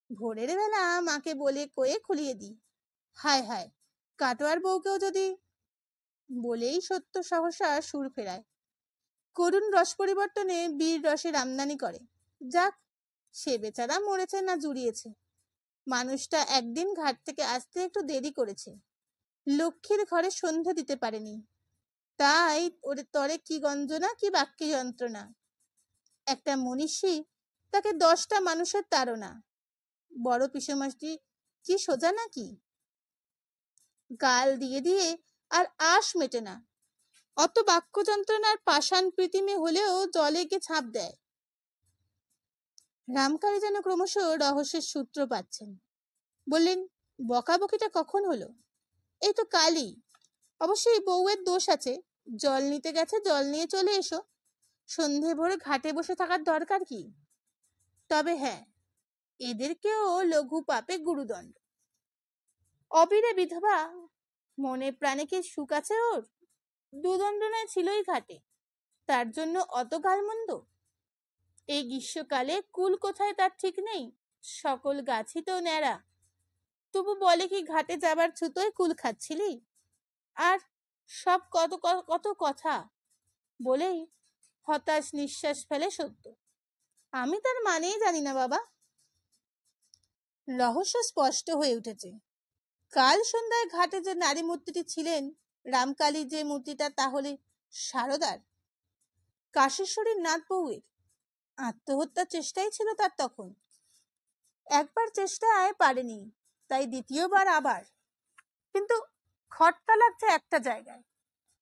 ভোরের বেলা মাকে বলে কয়ে খুলিয়ে দিই। হায় হায়, কাটোয়ার বউকেও যদি। বলেই সত্য সহসা সুর ফেরায়। করুণ রস পরিবর্তনে বীর রসের আমদানি করে। যাক, সে বেচারা মরেছে না জুড়িয়েছে। মানুষটা একদিন ঘাট থেকে আসতে একটু দেরি করেছে, লক্ষ্মীর ঘরে সন্ধ্যা দিতে পারেনি, তাই ওরে তরে কি গঞ্জনা কি বাক্যে যন্ত্রণা। একটা মনীষী, তাকে 10টা মানুষের তাড়না। বড় পিসেমশাই কি সোজা নাকি? গাল দিয়ে দিয়ে আর আশ মেটে না। অত বাক্য যন্ত্রণার পাষাণ প্রীতিমে হলেও জলে গিয়ে ছাপ দেয়। রামকালী যেন ক্রমশ রহস্যের সূত্র পাচ্ছেন। বললেন, বকাবকিটা কখন হলো? এই তো কালই। অবশ্যই বউয়ের দোষ আছে। জল নিতে গেছে, জল নিয়ে চলে এসো। সন্ধে ভোরে ঘাটে বসে থাকার দরকার কি? তবে হ্যাঁ, এদেরকেও লঘু পাপে গুরুদণ্ড। অবিরে বিধবা, মনে প্রাণে কি সুখ আছে ওর? দুদণ্ডনায় ছিলই ঘাটে, তার জন্য অত গালমন্দ? এই গ্রীষ্মকালে কুল কোথায় তার ঠিক নেই। সকল গাছই তো ন্যাড়া, তবু বলে কি ঘাটে যাবার ছুতোয় কুল খাচ্ছিলি? আর সব কত কত কথা বলেই হতাশ নিঃশ্বাস ফেলে সত্য। আমি তার মানেই জানি না বাবা। রহস্য স্পষ্ট হয়ে উঠেছে। কাল সন্ধ্যায় ঘাটে যে নারী মূর্তিটি ছিলেন, রামকালী যে মূর্তিটা, তাহলে সারদার, কাশেশ্বরীর নাথ বউয়ের। আত্মহত্যার চেষ্টাই ছিল তার তখন। একবার চেষ্টায় পারেনি, তাই দ্বিতীয়বার আবার। কিন্তু খটকা লাগছে একটা জায়গায়।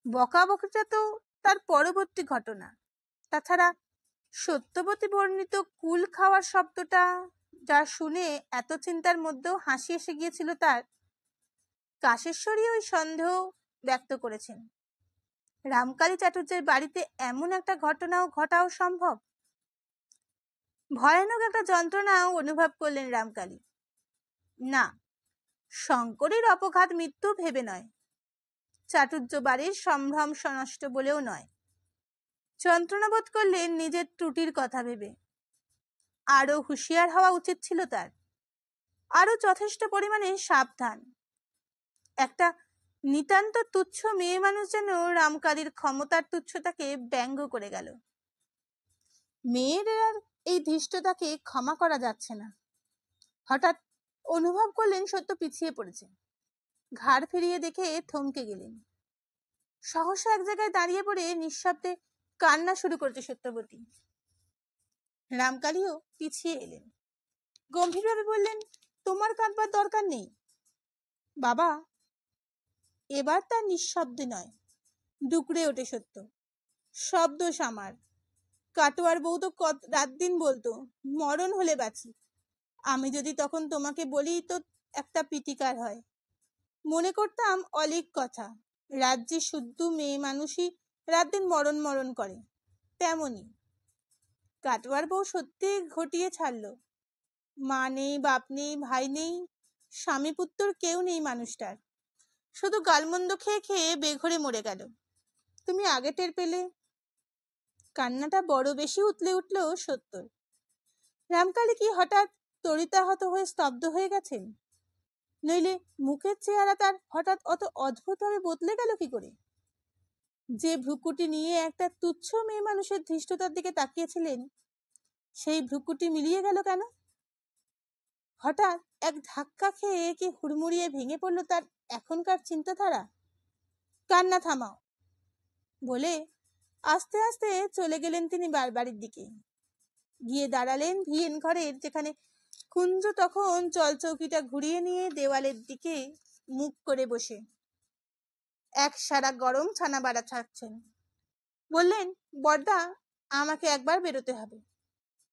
বকাবকিটা তো তার পরবর্তী ঘটনা। তাছাড়া সত্যবতী বর্ণিত কুল খাওয়ার শব্দটা যা শুনে এত চিন্তার মধ্যেও হাসি এসে গিয়েছিল তার, কাশেশ্বরী ওই সন্দেহ ব্যক্ত করেছেন। রামকালী চাটুর্যের বাড়িতে এমন একটা ঘটনাও ঘটাও সম্ভব? ভয়ানক একটা যন্ত্রণাও অনুভব করলেন রামকালী। না, শঙ্করের অপঘাত মৃত্যু ভেবে নয়, চাটুর্য বাড়ির সম্ভ্রম নষ্ট বলেও নয়। যন্ত্রণা বোধ করলেন নিজের ত্রুটির কথা ভেবে। আরো হুঁশিয়ার হওয়া উচিত ছিল তার, আরো যথেষ্ট পরিমাণে সাবধান। একটা নিতান্ত তুচ্ছ মেয়ে মানুষ যেন রামকালীর ক্ষমতার তুচ্ছতাকে ব্যঙ্গ করে গেল। মেয়ের আর এই ধৃষ্টতাকে ক্ষমা করা যাচ্ছে না। হঠাৎ অনুভব করলেন সত্য পিছিয়ে পড়েছে। ঘাড় ফিরিয়ে দেখে থমকে গেলেন। সহসা এক জায়গায় দাঁড়িয়ে পড়ে নিঃশব্দে কান্না শুরু করেছে সত্যবতী। রামকালীও পিছিয়ে এলেন। গম্ভীরভাবে বললেন, তোমার কাঁদবার দরকার নেই বাবা। এবার তার নিঃশব্দে নয়, ডুকরে ওঠে সত্য। সব দোষ আমার। কাটোয়ার বউ তো রাত দিন বলতো, মরণ হলে বাঁচি। আমি যদি তখন তোমাকে বলি তো একটা পিটিকার হয়। মনে করতাম অলিক কথা, রাজ্যে শুদ্ধ মেয়ে মানুষই রাত দিন মরণ মরণ করে। তেমনি কাটোয়ার বউ সত্যি ঘটিয়ে ছাড়লো। মা নেই, বাপ নেই, ভাই নেই, স্বামী পুত্র কেউ নেই মানুষটার। শুধু গালমন্দ খেয়ে খেয়ে বেঘরে মরে গেল। তুমি আগে টের পেলে? কান্নাটা বড় বেশি উতলে উঠল সত্যর। রামকালী কি হঠাৎ তরিতাহত হয়ে স্তব্ধ হয়ে গেছেন? নইলে মুখের চেহারা তার হঠাৎ অত অদ্ভুতভাবে বদলে গেল কি করে? যে ভ্রুকুটি নিয়ে একটা তুচ্ছ মেয়ে মানুষের ধৃষ্টতার দিকে তাকিয়েছিলেন, সেই ভ্রুকুটি মিলিয়ে গেল কেন? হঠাৎ এক ধাক্কা খেয়ে কি হুড়মুড়িয়ে ভেঙে পড়ল তার এখনকার চিন্তাধারা? কান্না থামাও বলে আস্তে আস্তে চলে গেলেন তিনি বাড়ির দিকে। গিয়ে দাঁড়ালেন ভিয়েন ঘরের, যেখানে কুঞ্জ তখন জলচৌকিটা ঘুরিয়ে নিয়ে দেওয়ালের দিকে মুখ করে বসে এক সারা গরম ছানা বাড়া ছাড়ছেন। বললেন, বড়দা, আমাকে একবার বেরোতে হবে।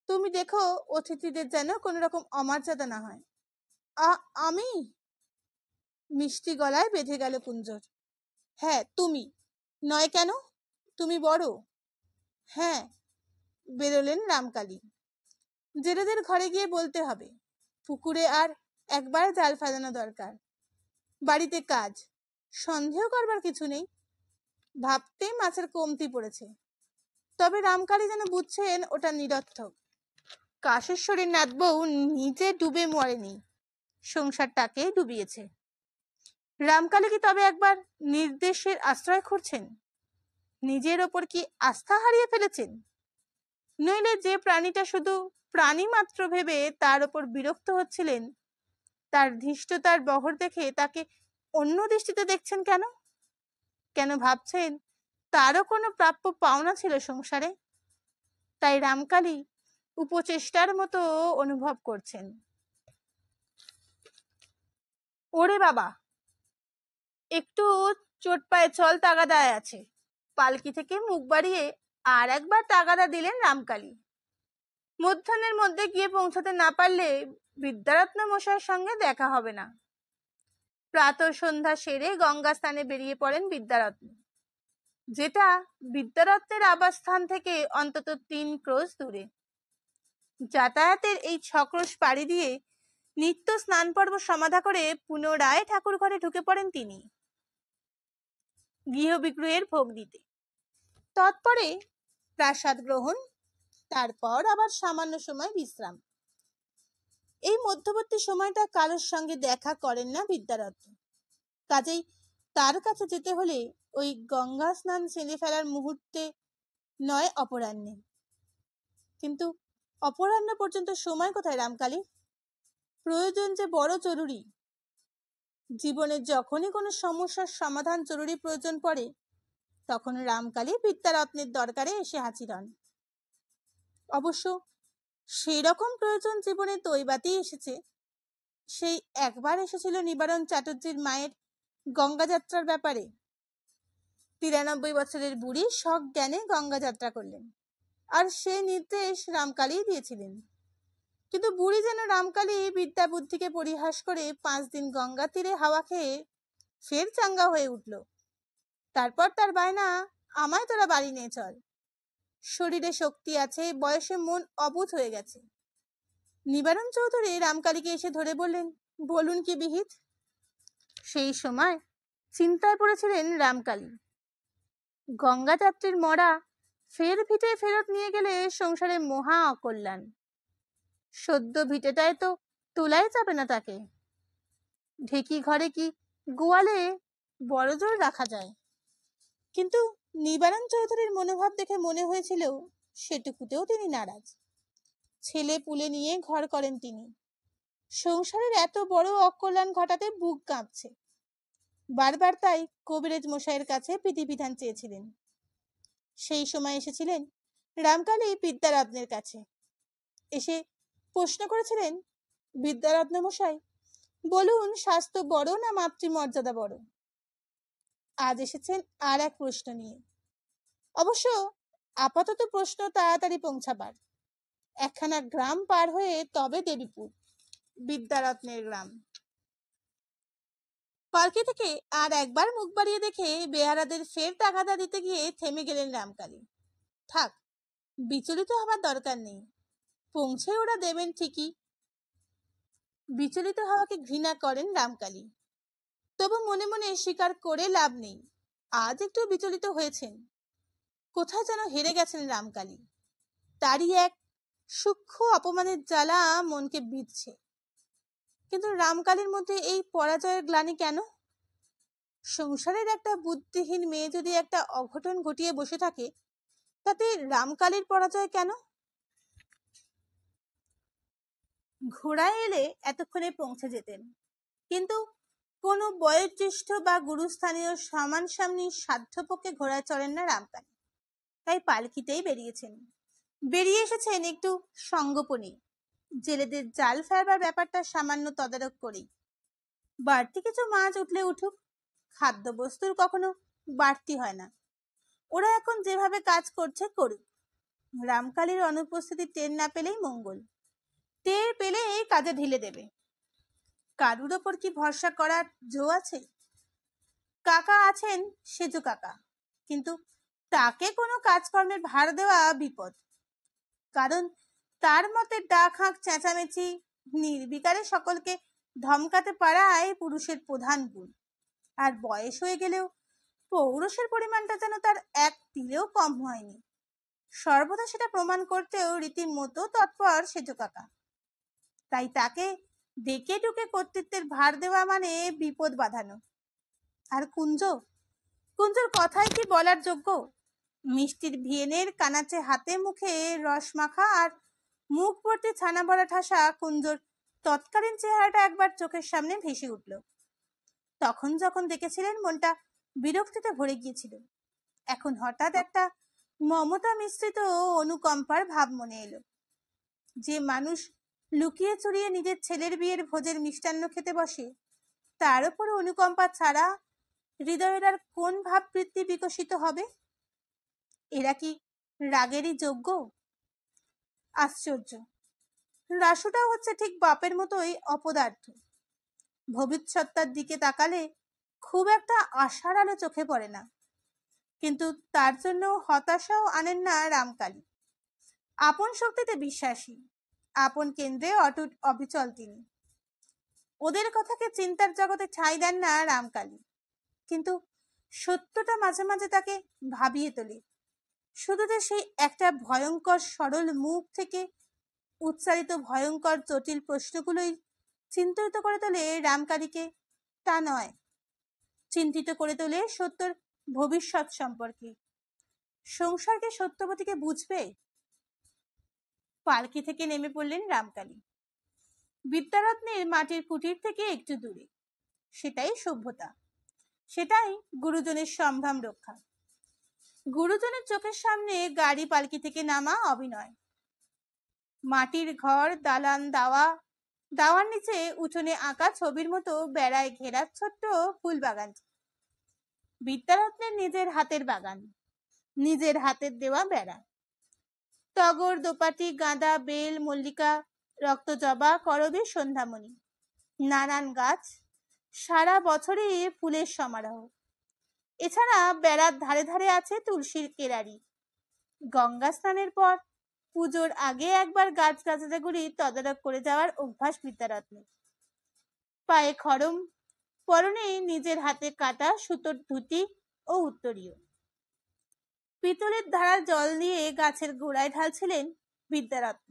তুমি দেখো অতিথিদের যেন কোনো রকম অমর্যাদা না হয়। আমি? মিষ্টি গলায় বেঁধে গেল কুঞ্জর। হ্যাঁ তুমি, নয় কেন? তুমি বড়। হ্যাঁ, বেরোলেন রামকালী। জেলেদের ঘরে গিয়ে বলতে হবে পুকুরে আর একবার জাল ফেলানো দরকার। বাড়িতে কাজ, সন্দেহ করবার কিছু নেই। ভাবতে মাছের কমতি পড়েছে। তবে রামকালী যেন বুঝছেন ওটা নিরর্থক। কাশেশ্বরীর নাথ বউ নিজে ডুবে মরেনি, সংসারটাকে ডুবিয়েছে। রামকালী কি তবে একবার নির্দেশের আশ্রয় খুঁজছেন? নিজের ওপর কি আস্থা হারিয়ে ফেলেছেন? নইলে যে প্রাণীটা শুধু প্রাণী মাত্র ভেবে তার ওপর বিরক্ত হচ্ছিলেন, তার ধৃষ্টতার বহর দেখে তাকে অন্য দৃষ্টিতে দেখছেন কেন? কেন ভাবছেন তারও কোনো প্রাপ্য পাওনা ছিল সংসারে? তাই রামকালী উপচেষ্টার মতো অনুভব করছেন ওরে বাবা, একটু চোট পায়ে চল, তাগাদায় আছে। পালকি থেকে মুখ বাড়িয়ে আর একবার তাগাদা দিলেন রামকালী। মধ্যাহ্নের মধ্যে গিয়ে পৌঁছাতে না পারলে বিদ্যারত্ন মশাইয়ের সঙ্গে দেখা হবে না। প্রাত সন্ধ্যা সেরে গঙ্গা স্নানে বেরিয়ে পড়েন বিদ্যারত্ন, যেটা বিদ্যারত্নের আবাসস্থান থেকে অন্তত 3 ক্রোশ দূরে। যাতায়াতের এই 6 ক্রোশ পাড়ি দিয়ে নিত্য স্নান পর্ব সমাধা করে পুনরায় ঠাকুর ঘরে ঢুকে পড়েন তিনি, গৃহ বিগ্রহের ভোগ দিতে। তৎপরে প্রাসাদ গ্রহণ, তারপর আবার সামান্য সময় বিশ্রাম। এই মধ্যবর্তী সময়টা কারোর সঙ্গে দেখা করেন না বিদ্যারত্ন। কাজেই তার কাছে যেতে হলে ওই গঙ্গা স্নান সেরে ফেলার মুহূর্তে নয় অপরাহ্নে। কিন্তু অপরাহ্ন পর্যন্ত সময় কোথায় রামকালী? প্রয়োজন যে বড় জরুরি। জীবনে যখনই কোনো সমস্যার সমাধান জরুরি প্রয়োজন পড়ে, তখন রামকালী বিদ্যারত্নের দরকারে এসে হাজির হন। অবশ্য সেই রকম প্রয়োজন জীবনে দৈবাতেই এসেছে। সেই একবার এসেছিল নিবারণ চ্যাটার্জির মায়ের গঙ্গা যাত্রার ব্যাপারে। 93 বছরের বুড়ি সজ্ঞানে গঙ্গা যাত্রা করলেন, আর সে নির্দেশ রামকালী দিয়েছিলেন। কিন্তু বুড়ি যেন রামকালী বিদ্যা বুদ্ধিকে পরিহাস করে 5 দিন গঙ্গা তীরে হাওয়া খেয়ে ফের চাঙ্গা হয়ে উঠল। তারপর তার বায়না, আমায় তোরা বাড়ি নিয়ে চল। শরীরে শক্তি আছে, বয়সে মন অবুঝ হয়ে গেছে। নিবারণ চৌধুরী রামকালীকে এসে ধরে বললেন, বলুন কি বিহিত? সেই সময় চিন্তায় পড়েছিলেন রামকালী। গঙ্গা যাত্রীর মরা ফের ভিটে ফেরত নিয়ে গেলে সংসারে মহা অকল্যাণ। সদ্য ভিটেটায় তো তোলাই যাবে না তাকে। ঢেকি ঘরে কি গোয়ালে বড় জোর রাখা যায়? কিন্তু নিবারণ চৌধুরীর মনোভাব দেখে মনে হয়েছিল সেটুকুতেও তিনি নারাজ। ছেলে পুলে নিয়ে ঘর করেন তিনি, সংসারের এত বড় অকল্যাণ ঘটাতে বুক কাঁপছে। বারবার তাই কবিরাজ মশাইয়ের কাছে বিধিবিধান চেয়েছিলেন। সেই সময় এসেছিলেন রামকালী বিদ্যারত্নের কাছে। এসে প্রশ্ন করেছিলেন, বিদ্যারত্ন মশাই বলুন, স্বাস্থ্য বড় না মাতৃমর্যাদা বড়? আজ এসেছেন আর এক প্রশ্ন নিয়ে। অবশ্য আপাতত প্রশ্ন তাড়াতাড়ি পৌঁছাবার। একখানা গ্রাম পার হয়ে তবে দেবীপুর, বিদ্যারত্নের গ্রাম। পার্কে থেকে আর একবার মুখ বাড়িয়ে দেখে বেহারাদের ফের তাগাদা দিতে গিয়ে থেমে গেলেন রামকালী। থাক, বিচলিত হবার দরকার নেই, পৌঁছে ওরা দেবেন ঠিকই। বিচলিত হওয়াকে ঘৃণা করেন রামকালী, তবু মনে মনে স্বীকার করে লাভ নেই, আজ একটু বিচলিত হয়েছেন। কোথায় যেন হেরে গেছেন রামকালী। তারই এক সূক্ষ্ম অপমানের জ্বালা মনকে বিঁধছে। কিন্তু রামকালীর মধ্যে এই পরাজয়ের গ্লানি কেন? সংসারের একটা বুদ্ধিহীন মেয়ে যদি একটা অঘটন ঘটিয়ে বসে থাকে, তাতে রামকালীর পরাজয় কেন? ঘোড়ায় এলে এতক্ষণে পৌঁছে যেতেন, কিন্তু কোনো বয়োজ্যেষ্ঠ বা গুরুস্থানীয় সামনাসামনি সাধ্যপক্ষে ঘোড়ায় চড়েন না রামকালী। তাই পালকিতেই বেরিয়েছেন। বেরিয়ে এসেছেন একটু সঙ্গোপনে, জেলেদের জাল ফেলবার ব্যাপারটা সামান্য তদারক করেই। বাড়তি কিছু মাছ উঠলে উঠুক, খাদ্যবস্তুর কখনো বাড়তি হয় না। ওরা এখন যেভাবে কাজ করছে করুক, রামকালীর অনুপস্থিতি টের না পেলেই মঙ্গল। টের পেলে এই কাজে ঢিলে দেবে। কারুর ওপর কি ভরসা করার জো আছে? কাকা আছেন সেজো কাকা, কিন্তু তাকে কোনো কাজকর্মের ভার দেওয়া বিপদ। কারণ তার মতে ডাক হাঁক চেঁচামেচি নির্বিকারে সকলকে ধমকাতে পারাই পুরুষের প্রধান গুণ। আর বয়স হয়ে গেলেও পৌরুষের পরিমাণটা যেন তার এক তিলেও কম হয়নি। সর্বদা সেটা প্রমাণ করতেও রীতিমতো তৎপর সেজো কাকা। তাই তাকে ডেকে ডুকে কর্তৃত্বের ভার দেওয়া মানে বিপদ বাঁধানো। আর কুঞ্জর কথাই কি বলার যোগ্য? মিষ্টির ভিয়েনের কানাচে হাতে মুখে রস মাখা আর মুখ ভর্তি ছানা ভরা ঠাসা কুঞ্জর তৎকালীন চেহারাটা একবার চোখের সামনে ভেসে উঠল। তখন যখন দেখেছিলেন মনটা বিরক্তিতে ভরে গিয়েছিল। এখন হঠাৎ একটা মমতা মিশ্রিত অনুকম্পার ভাব মনে এলো। যে মানুষ লুকিয়ে চুরিয়ে নিজের ছেলের বিয়ের ভোজের মিষ্টান্ন খেতে বসে, তার উপর অনুকম্পা ছাড়া হৃদয়ের আর কোন ভাববৃত্তি বিকশিত হবে? এরা কি রাগেরই যোগ্য? আশ্চর্য, রাসুটাও হচ্ছে ঠিক বাপের মতোই অপদার্থ। ভবিষ্যৎটার দিকে তাকালে খুব একটা আশার আলো চোখে পড়ে না, কিন্তু তার জন্য হতাশাও আনেন না রামকালী। আপন শক্তিতে বিশ্বাসী, আপন কেন্দ্রে অটুট অবিচল তিনি। ওদের কথাকে চিন্তার জগতে ঠাঁই দেন না রামকালী, কিন্তু সত্যটা মাঝে মাঝে তাকে ভাবিয়ে তোলে। শুধু যে সেই একটা ভয়ঙ্কর সরল মুখ থেকে উচ্চারিত ভয়ঙ্কর জটিল প্রশ্নগুলোই চিন্তিত করে তোলে রামকালীকে, তা নয়। চিন্তিত করে তোলে সত্যর ভবিষ্যৎ সম্পর্কে। সংসারকে সত্যবতীকে বুঝবে? পালকি থেকে নেমে পড়লেন রামকালী। বিদ্যারত্নের মাটির কুটির থেকে একটু দূরে। সেটাই সভ্যতা, সেটাই গুরুজনের সম্ভ্রম রক্ষা। গুরুজনের চোখের সামনে গাড়ি পালকি থেকে নামা অভিনয়। মাটির ঘর, দালান, দাওয়ার নিচে উঠোনে আঁকা ছবির মতো বেড়ায় ঘেরা ছোট্ট ফুল বাগান। বিদ্যারত্নের নিজের হাতের বাগান, নিজের হাতের দেওয়া বেড়া। টগর, দোপাটি, গাঁদা, বেল, মল্লিকা, রক্তজবা, করবী, সন্ধ্যামণি, নানান গাছ, সারা বছরই ফুলের সমারোহ। এছাড়া বেড়ার ধারে ধারে আছে তুলসীর কেরারি। গঙ্গা স্নানের পর পুজোর আগে একবার গাছ গাছাগুলি তদারক করে যাওয়ার অভ্যাস বিদ্যারত্নের। পায়ে খড়ম, পরনে নিজের হাতে কাটা সুতোর ধুতি ও উত্তরীয়। পিতলের ধারার জল দিয়ে গাছের গোড়ায় ঢালছিলেন বিদ্যারত্ন।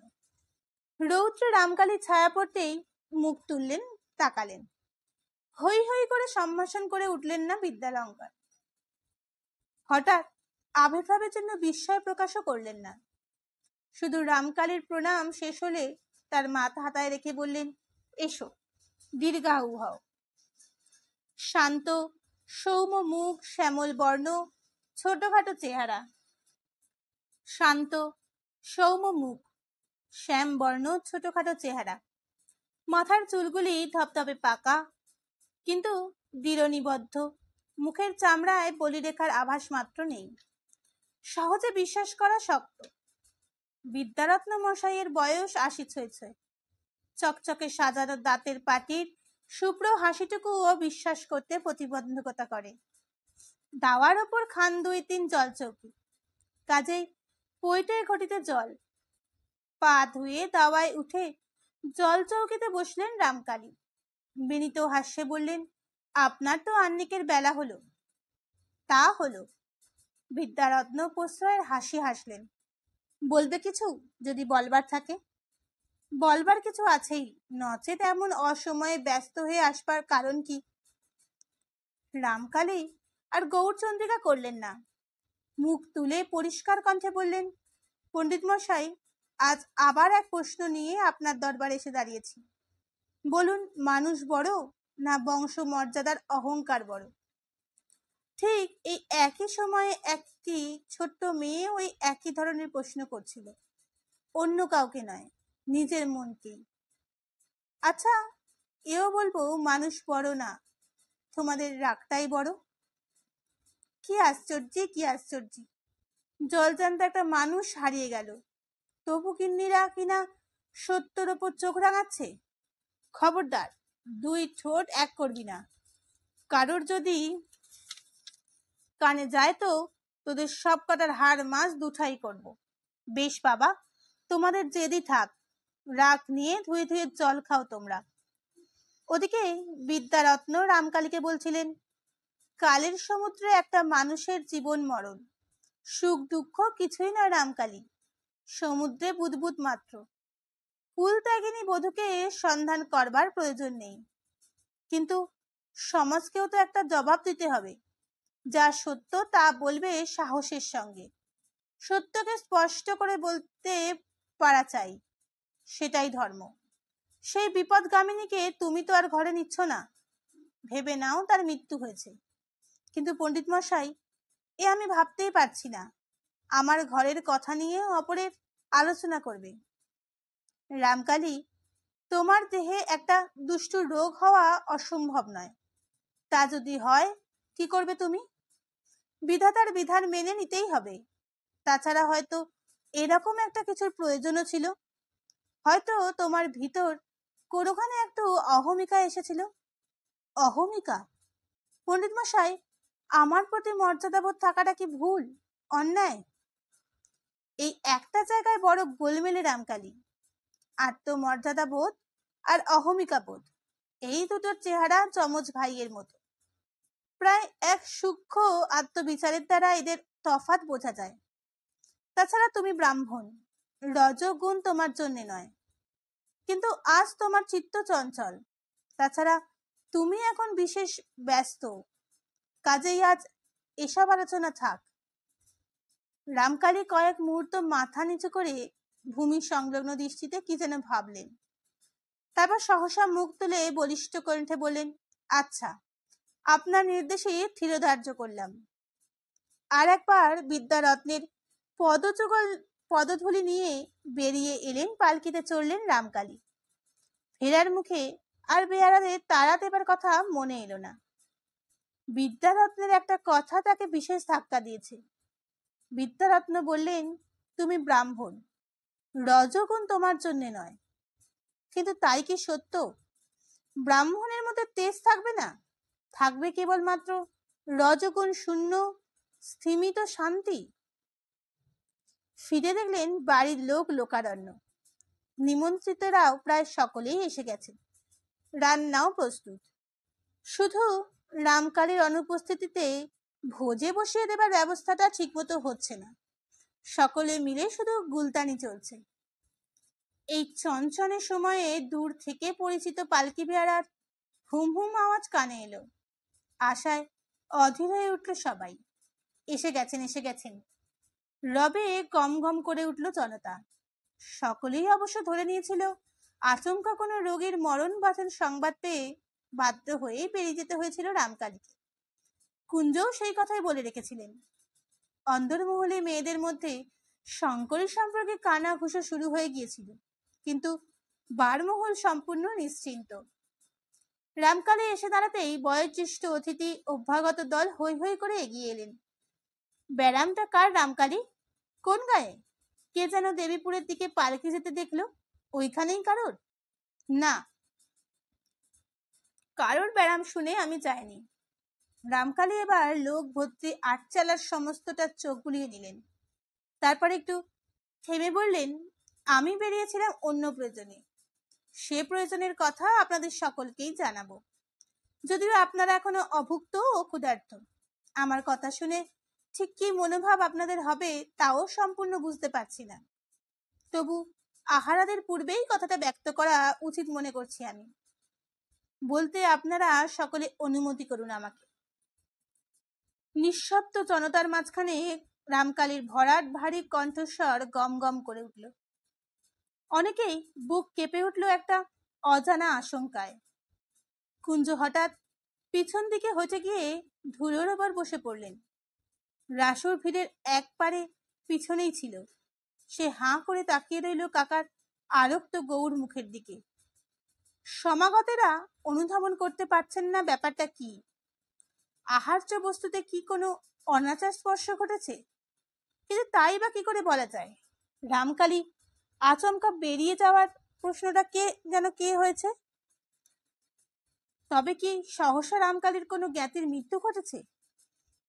রৌদ্র রামকালী ছায়া পড়তেই মুখ তুললেন, তাকালেন। হই হই করে সম্ভাষণ করে উঠলেন না বিদ্যালঙ্কার। হঠাৎ আবির্ভাবের জন্য বিস্ময় প্রকাশও করলেন না। শুধু রামকালীর প্রণাম শেষ হলে তার মাথা হাতায় রেখে বললেন, এসো, দীর্ঘায়ু হও। শান্ত সৌম্য মুখ, শ্যামল বর্ণ, ছোটখাটো চেহারা। শান্ত সৌম্য মুখ, শ্যাম বর্ণ, ছোটখাটো চেহারা। মাথার চুলগুলি ধপধপে পাকা, কিন্তু দৃঢ় নিবদ্ধ। মুখের চামড়ায় বলিরেখার আভাস মাত্র নেই। সহজে বিশ্বাস করা শক্ত। বিদ্যারত্ন মশাইয়ের বয়স ৮০ ছুঁয়েছে। চকচকে সাজানো দাঁতের পাটির শুভ্র হাসিটুকুও বিশ্বাস করতে প্রতিবন্ধকতা করে। দাওয়ার ওপর খান ২-৩ জল চৌকি, কাজেই পৈটের ঘটিতে জল। পা ধুয়ে দাওয়ায় উঠে জল চৌকিতে বসলেন রামকালী। বিনীত হাস্যে বললেন, আপনার তো আহ্নিকের বেলা হলো। তা হলো। বিদ্যারত্ন প্রশ্রয়ের হাসি হাসলেন। বলবে কিছু? যদি বলবার থাকে। বলবার কিছু আছেই, নচেত এমন অসময়ে ব্যস্ত হয়ে আসবার কারণ কি? রামকালী আর গৌরচন্দ্রিকা করলেন না। মুখ তুলে পরিষ্কার কণ্ঠে বললেন, পণ্ডিত মশাই, আজ আবার এক প্রশ্ন নিয়ে আপনার দরবারে এসে দাঁড়িয়েছি। বলুন, মানুষ বড় না বংশ মর্যাদার অহংকার বড়? ঠিক এই একই সময়ে একটি ছোট্ট মেয়ে ওই একই ধরনের প্রশ্ন করছিল, অন্য কাউকে নয়, নিজের মনকে। আচ্ছা, এও বলবো মানুষ বড় না, তোমাদের রাগটাই বড়। কি আশ্চর্য, কি আশ্চর্য! জলজান্ত একটা মানুষ হারিয়ে গেল, তবু কিন্নিরা কিনা সত্যর ওপর চোখ রাঙাচ্ছে। খবরদার, ২ ঠোঁট এক করবি না। কারোর যদি কানে যায় তো তোদের সব কটার হাড় মাছ দুঠাই করব। বেশ বাবা, তোমাদের জেদি থাক, রাগ নিয়ে ধুয়ে ধুয়ে জল খাও তোমরা। ওদিকে বিদ্যারত্ন রামকালীকে বলছিলেন, কালের সমুদ্রে একটা মানুষের জীবন মরণ, সুখ দুঃখ কিছুই না রামকালী, সমুদ্রে বুদবুদ মাত্র। কুল ত্যাগিনী বধূকে সন্ধান করবার প্রয়োজন নেই, কিন্তু সমাজকেও তো একটা জবাব দিতে হবে। যা সত্য তা বলবে সাহসের সঙ্গে। সত্যকে স্পষ্ট করে বলতে পারা চাই, সেটাই ধর্ম। সেই বিপদগামিনীকে তুমি তো আর ঘরে নিচ্ছ না, ভেবে নাও তার মৃত্যু হয়েছে। কিন্তু পণ্ডিত মশাই, এ আমি ভাবতেই পারছি না। আমার ঘরের কথা নিয়ে অপরের আলোচনা করবে। রামকালী, তোমার দেহে একটা দুষ্টু রোগ হওয়া অসম্ভব নয়। তা যদি হয় কি করবে তুমি? বিধাতার বিধান মেনে নিতেই হবে। তাছাড়া হয়তো এরকম একটা কিছুর প্রয়োজনও ছিল। হয়তো তোমার ভিতর কোনোখানে একটু অহমিকা এসেছিল। অহমিকা? পণ্ডিত মশাই, আমার প্রতি মর্যাদাবোধ থাকাটা কি ভুল, অন্যায়? এই একটা জায়গায় বড় গোলমেলে রামকালী। আত্মমর্যাদাবোধ আর অহমিকা বোধ, এই দুটোর চেহারা যমজ ভাইয়ের মতো। প্রায় এক সূক্ষ্ম আত্মবিচারের দ্বারা এদের তফাৎ বোঝা যায়। তাছাড়া তুমি ব্রাহ্মণ, রজগুণ তোমার জন্য নয়। কিন্তু আজ তোমার চিত্ত চঞ্চল। তাছাড়া তুমি এখন বিশেষ ব্যস্ত, কাজেই আজ এসব আলোচনা থাক। রামকালী কয়েক মুহূর্ত মাথা নিচু করে ভূমি সংলগ্ন দৃষ্টিতে কি যেন ভাবলেন। তারপর সহসা মুখ তুলে বলিষ্ঠ কণ্ঠে বললেন, আচ্ছা, আপনার নির্দেশে থিরধার্য করলাম। আর একবার বিদ্যারত্নের পদধূলি নিয়ে বেরিয়ে এলেন, পালকিতে চড়লেন রামকালী। ফেরার মুখে আর বেয়ারাদের তাড়া দেবার কথা মনে এলো না। বিদ্যারত্নের একটা কথা তাকে বিশেষ ধাক্কা দিয়েছে। বিদ্যারত্ন বললেন, তুমি ব্রাহ্মণ, রজগুণ তোমার জন্য নয়। কিন্তু তাই কি সত্য? ব্রাহ্মণের মধ্যে তেজ থাকবে না, থাকবে কেবলমাত্র রজগুণ শূন্য স্থিমিত শান্তি। ফিরে দেখলেন বাড়ির লোক লোকারণ্য। নিমন্ত্রিতরাও প্রায় সকলেই এসে গেছেন, রান্নাও প্রস্তুত। শুধু রামকালীর অনুপস্থিতিতে ভোজে বসিয়ে দেবার ব্যবস্থাটা ঠিকমতো হচ্ছে না। সকলে মিলে শুধু গুলতানি চলছে। এই চঞ্চনে সময়ে দূর থেকে পরিচিত পালকি বেয়ারার হুম হুম আওয়াজ কানে এলো। আশায় অধীর হয়ে উঠল সবাই। এসে গেছেন, এসে গেছেন। রবে গম গম করে উঠল জনতা। সকলেই অবশ্য ধরে নিয়েছিল আচমকা কোনো রোগীর মরণ বাঁচন সংবাদ পেয়ে বাধ্য হয়ে বেরিয়ে যেতে হয়েছিল রামকালীকে। কুঞ্জও সেই কথাই বলে রেখেছিলেন। অন্দরমহলে মেয়েদের মধ্যে শঙ্করী সম্পর্কে কানাঘুষো শুরু হয়ে গিয়েছিল, কিন্তু বারমহল সম্পূর্ণ নিশ্চিন্ত। রামকালী এসে দাঁড়াতেই বয়োজ্যেষ্ঠ অতিথি অভ্যাগত দল হৈ হৈ করে এগিয়ে এলেন। ব্যারামটা কার রামকালী? কোন গায়ে? কে যেন দেবীপুরের দিকে পালকি যেতে দেখলো, ওইখানেই কারোর? না, কারোর ব্যারাম শুনে আমি যাইনি। রামকালী এবার লোক ভর্তি আটচালার সমস্তটা চোখ বুলিয়ে নিলেন। তারপর একটু থেমে বললেন, আমি বেরিয়েছিলাম অন্য প্রয়োজনে। সে প্রয়োজনের কথা আপনাদের সকলকেই জানাবো, যদিও আপনারা এখনো অভুক্ত ও ক্ষুধার্ত। আমার কথা শুনে ঠিক কি মনোভাব আপনাদের হবে তাও সম্পূর্ণ বুঝতে পারছি না। তবু আহারাদের পূর্বেই কথাটা ব্যক্ত করা উচিত মনে করছি আমি। বলতে আপনারা সকলে অনুমতি করুন আমাকে। নিঃশব্দ জনতার মাঝখানে রামকালীর ভরাট ভারী কণ্ঠস্বর গম গম করে উঠল। অনেকেই বুক কেঁপে উঠল একটা অজানা আশঙ্কায়। কুঞ্জ হঠাৎ পিছন দিকে হটে গিয়ে ধুলোর ওপর বসে পড়লেন। রাসুর ভিড়ের এক পারে পিছনেই ছিল। সে হাঁ করে তাকিয়ে রইল কাকার আরক্ত গৌর মুখের দিকে। সমাগতেরা অনুধাবন করতে পারছেন না ব্যাপারটা কি। আহার্য বস্তুতে কি কোনো অনাচার স্পর্শ ঘটেছে? কিন্তু তাই বা কি করে বলা যায়? রামকালী আচমকা বেরিয়ে যাওয়ার প্রশ্নটা কে হয়েছে? তবে কি সহসা রামকালীর কোনো জ্ঞাতির মৃত্যু ঘটেছে?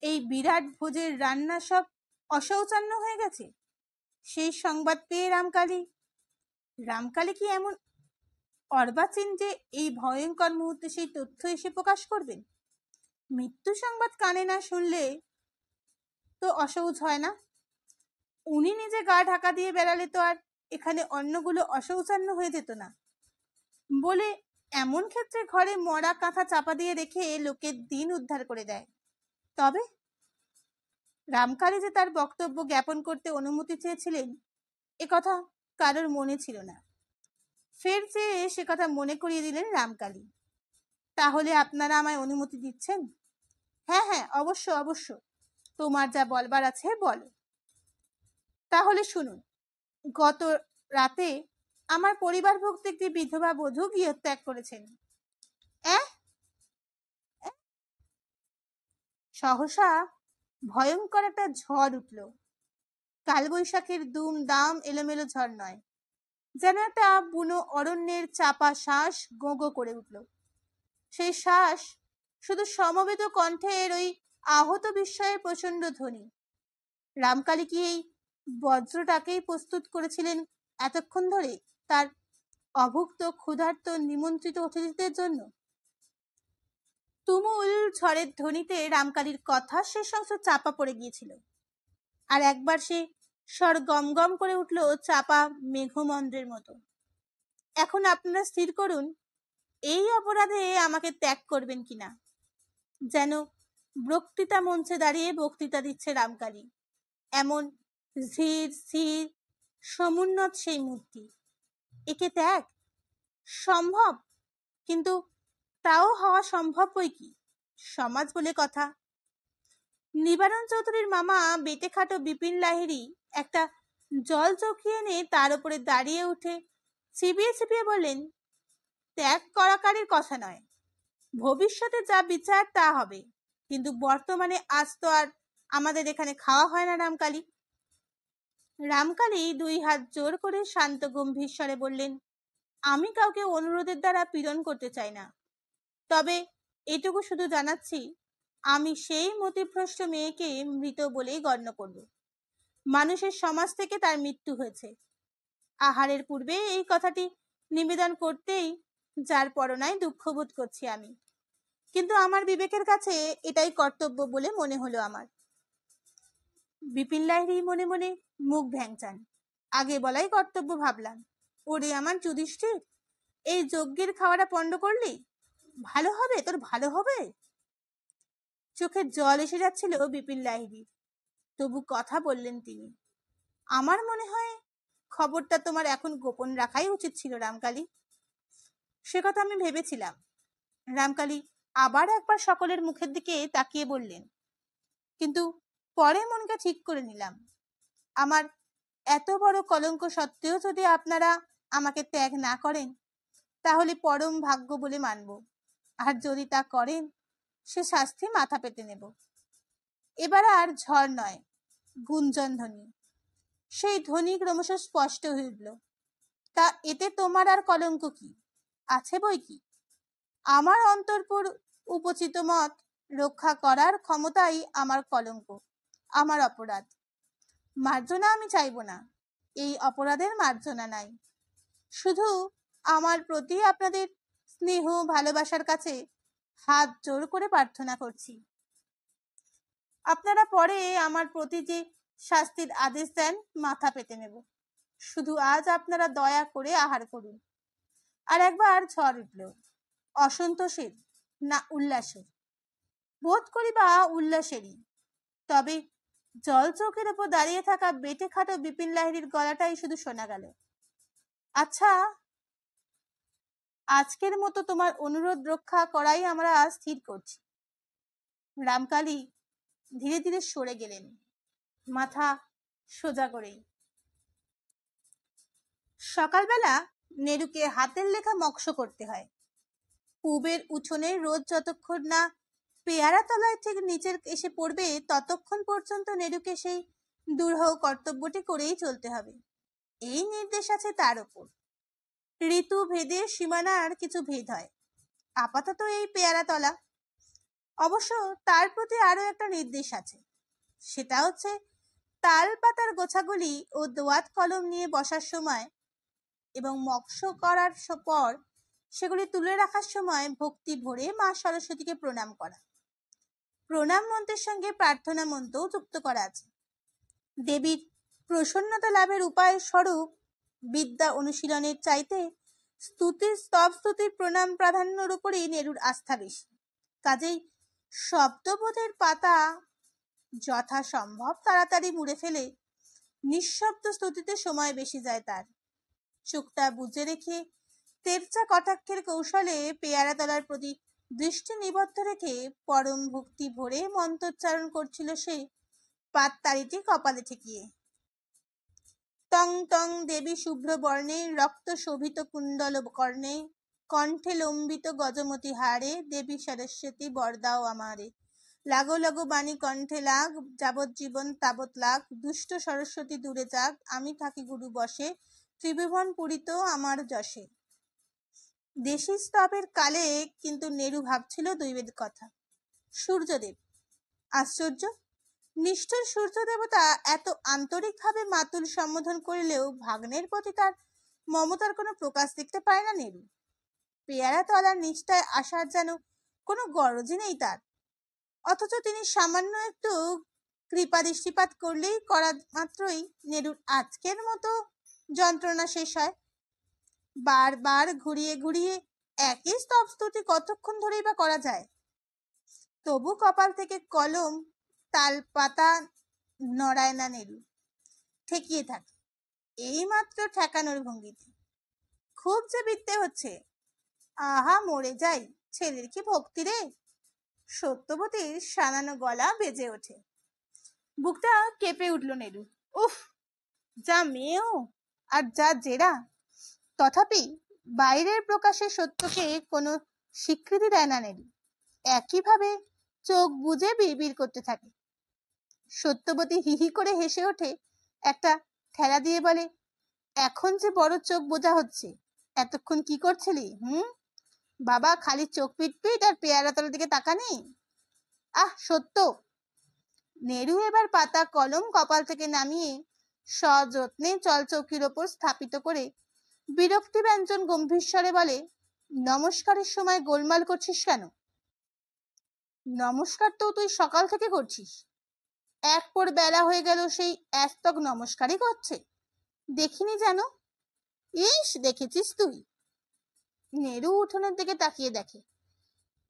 এই বিরাট ভোজের রান্না সব অশৌচান্য হয়ে গেছে? সেই সংবাদ পেয়ে রামকালী কি এমন অর্বাচীন যে এই ভয়ঙ্কর মুহূর্তে সেই তথ্য এসে প্রকাশ করবেন? মৃত্যু সংবাদ কানে না শুনলে তো অসহ্য হয় না। উনি নিজে গা ঢাকা দিয়ে বেড়ালে তো আর এখানে অন্যগুলো অশৌচান্য হয়ে যেত না। বলে এমন ক্ষেত্রে ঘরে মরা কাঁথা চাপা দিয়ে রেখে লোকের দিন উদ্ধার করে দেয়। তবে রামকালী যে তার বক্তব্য জ্ঞাপন করতে অনুমতি চেয়েছিলেন এ কথা কারোর মনে ছিল না। ফের চেয়ে সে কথা মনে করিয়ে দিলেন রামকালী। তাহলে আপনারা আমায় অনুমতি দিচ্ছেন? হ্যাঁ হ্যাঁ, অবশ্য অবশ্য, তোমার যা বলবার আছে বলো। তাহলে শুনুন, গত রাতে আমার পরিবারভুক্ত একটি বিধবা বধূ গৃহত্যাগ করেছেন। সহসা ভয়ঙ্কর একটা ঝড় উঠল। কালবৈশাখীর দুম দাম এলোমেলো ঝড় নয়, যেন একটা বুনো অরণ্যের চাপা শ্বাস গো গো করে উঠল। সেই শ্বাস শুধু সমবেত কণ্ঠের ওই আহত বিস্ময়ের প্রচন্ড ধ্বনি। রামকালী কি এই বজ্রটাকেই প্রস্তুত করেছিলেন এতক্ষণ ধরে তার অভুক্ত ক্ষুধার্ত নিমন্ত্রিত অতিথিদের জন্য? তুমুল ঝড়ের ধ্বনিতে রামকালীর কথা শেষ অংশ চাপা পড়ে গিয়েছিল। আর একবার সে স্বর গম গম করে উঠল চাপা মেঘমন্দ্রের মতো। এখন আপনারা স্থির করুন, এই অপরাধে আমাকে ত্যাগ করবেন কিনা। যেন বক্তৃতা মঞ্চে দাঁড়িয়ে বক্তৃতা দিচ্ছে রামকালী, এমন ধীর স্থির সমুন্নত সেই মূর্তি। একে ত্যাগ সম্ভব, কিন্তু তাও হওয়া সম্ভব বই কি, সমাজ বলে কথা। নিবারণ চৌধুরীর মামা বেটে খাটো বিপিন লাহিড়ী একটা জল চৌকি এনে তার উপরে দাঁড়িয়ে উঠে চিবিয়ে চিবিয়ে বললেন, ত্যাগ করাকারীর কথা নয়, ভবিষ্যতে যা বিচার তা হবে, কিন্তু বর্তমানে আজ তো আর আমাদের এখানে খাওয়া হয় না। রামকালী দুই হাত জোর করে শান্ত গম্ভীর স্বরে বললেন, আমি কাউকে অনুরোধের দ্বারা পীড়ন করতে চাই না, তবে এটুকু শুধু জানাচ্ছি, আমি সেই মতিভ্রষ্ট মেয়েকে মৃত বলেই গণ্য করব। মানুষের সমাজ থেকে তার মৃত্যু হয়েছে। আহারের পূর্বে এই কথাটি নিবেদন করতেই যার পরনায় দুঃখবোধ করছি আমি, কিন্তু আমার বিবেকের কাছে এটাই কর্তব্য বলে মনে হলো আমার। বিপিন লাহিড়ী মনে মনে মুখ ভ্যাংচান। আগে বলাই কর্তব্য ভাবলাম। ওরে আমার যুধিষ্ঠির, এই যজ্ঞের খাওয়াটা পণ্ড করলি, ভালো হবে তোর, ভালো হবে। চোখে জল এসে যাচ্ছিল বিপিন লাহিড়ীর, তবু কথা বললেন তিনি, আমার মনে হয় খবরটা তোমার এখন গোপন রাখাই উচিত ছিল রামকালী। সে কথা আমি ভেবেছিলাম। রামকালী আবার একবার সকলের মুখের দিকে তাকিয়ে বললেন, কিন্তু পরে মনকে ঠিক করে নিলাম, আমার এত বড় কলঙ্ক সত্ত্বেও যদি আপনারা আমাকে ত্যাগ না করেন, তাহলে পরম ভাগ্য বলে মানব, আর যদি তা করেন সে শাস্তি মাথা পেতে নেব। এবার আর ঝড় নয়, গুঞ্জন ধ্বনি। সেই ধ্বনি ক্রমশ স্পষ্ট হয়ে উঠল। তা এতে তোমার আর কলঙ্ক কি আছে বই কি? আমার অন্তরপুর উপচিত মত রক্ষা করার ক্ষমতাই আমার কলঙ্ক, আমার অপরাধ। মার্জনা আমি চাইব না, এই অপরাধের মার্জনা নাই। শুধু আমার প্রতি আপনাদের স্নেহ ভালোবাসার কাছে হাত জোর করে প্রার্থনা করছি, আপনারা পরে আমার প্রতি যে শাস্তির আদেশ দেন মাথা পেতে নেব। শুধু আজ আপনারা দয়া করে আহার করুন। আর একবার ঝড় উঠল, অসন্তোষের না উল্লাসের? বোধ করি বা উল্লাসেরই। তবে জল চৌকের উপর দাঁড়িয়ে থাকা বেটে খাটো বিপিন লাহিড়ীর গলাটাই শুধু শোনা গেল, আচ্ছা, আজকের মতো তোমার অনুরোধ রক্ষা করাই আমরা স্থির করছি। রামকালী ধীরে ধীরে সরে গেলেন, মাথা সোজা করেই। সকালবেলা নেরুকে হাতের লেখা মক্স করতে হয়। পূবের উঠোনে রোদ যতক্ষণ না পেয়ারা তলায় ঠিক নিচের এসে পড়বে, ততক্ষণ পর্যন্ত নেরুকে সেই দুরূহ কর্তব্যটি করেই চলতে হবে। এই নির্দেশ আছে তার উপর। ঋতু ভেদে সীমানার কিছু ভেদ হয়। আপাতত এই পেয়ারা তলা। অবশ্য তার প্রতি আরো একটা নির্দেশ আছে, সেটা হচ্ছে তাল পাতার গোছাগুলি ও দোয়াত কলম নিয়ে বসার সময় এবং মক্স করার পর সেগুলি তুলে রাখার সময় ভক্তি ভরে মা সরস্বতীকে প্রণাম করা। প্রণাম মন্ত্রের সঙ্গে প্রার্থনা মন্ত্রও যুক্ত করা আছে। দেবীর প্রসন্নতা লাভের উপায় স্বরূপ বিদ্যা অনুশীলনের চাইতে স্তব স্তুতির প্রণাম প্রাধান্যর উপরই নেরুর আস্থা বেশি। কাজেই শব্দবোধের পাতা যথাসম্ভব তাড়াতাড়ি মুড়ে ফেলে নিঃশব্দ স্তুতিতে সময় বেশি যায় তার। চোখটা বুজে রেখে তেরচা কটাক্ষের কৌশলে পেয়ারা তলার প্রতি দৃষ্টি নিবদ্ধ রেখে পরম ভক্তি ভরে মন্ত্রোচ্চারণ করছিল সে, পাততাড়িটি কপালে ঠেকিয়ে। টং টং দেবী শুভ্র বর্ণে, রক্ত শোভিত কুণ্ডল কর্ণে, কণ্ঠে লম্বিত গজমতি হারে, দেবী সরস্বতী বরদাও আমারে। লাগো লাগো বাণী কণ্ঠে লাগ, যাবজ্জীবন তাবৎ লাগ, দুষ্ট সরস্বতী দূরে যাক, আমি থাকি গুরু বসে, ত্রিভুবন পুরিত আমার যশে। দেশি স্তবের কালে কিন্তু নেরু ভাবছিল দৈবের কথা। সূর্যদেব, আশ্চর্য, নিষ্ঠুর সূর্য দেবতা এত আন্তরিকভাবে মাতুল সম্বোধন করলেও ভাগ্নের প্রতি তার মমতার কোনো প্রকাশ দেখতে পায় না নেরু। পেয়ারা তলার নিচটায় আসার যেন কোনো গরজই নেই তার, অথচ তিনি সামান্য একটু কৃপা দৃষ্টিপাত করলেই করা মাত্রই নেরুর আজকের মতো যন্ত্রণা শেষ হয়। বারবার ঘুরিয়ে ঘুরিয়ে একই স্তব স্তুতি কতক্ষণ ধরেই বা করা যায়? তবু কপাল থেকে কলম তাল পাতা নড়ায় না নেরু, ঠেকিয়ে থাকে এইমাত্র ঠেকানোর ভঙ্গিতে। খুব যে বিদ্যে হচ্ছে, আহা মরে যাই, ছেলের কি ভক্তি রে। সত্যবতীর সানানো গলা বেজে ওঠে, বুকটা কেঁপে উঠল নেরু। উফ, যা মেয়েও আর যা জেরা। তথাপি বাইরের প্রকাশে সত্যকে কোনো স্বীকৃতি দেয় না নেরু, একইভাবে চোখ বুজে বিড়বিড় করতে থাকে। সত্যবতী হিহি করে হেসে ওঠে, একটা ঠেলা দিয়ে বলে, এখন যে বড় চোখ বোঝা হচ্ছে, এতক্ষণ কি করছিলি? বাবা, খালি চোখ পিটপিট আর পেয়ারা তলার দিকে তাকানি। আহ সত্য। নেরু এবার পাতা কলম কপাল থেকে নামিয়ে সযত্নে চলচৌকির ওপর স্থাপিত করে বিরক্তি ব্যঞ্জন গম্ভীর স্বরে বলে, নমস্কারের সময় গোলমাল করছিস কেন? নমস্কার তো তুই সকাল থেকে করছিস, এক পর বেলা হয়ে গেল সেই এস্তক নমস্কারই করছে, দেখিনি যেন? ইস, দেখেছিস তুই? নেরু উঠোনের দিকে তাকিয়ে দেখে,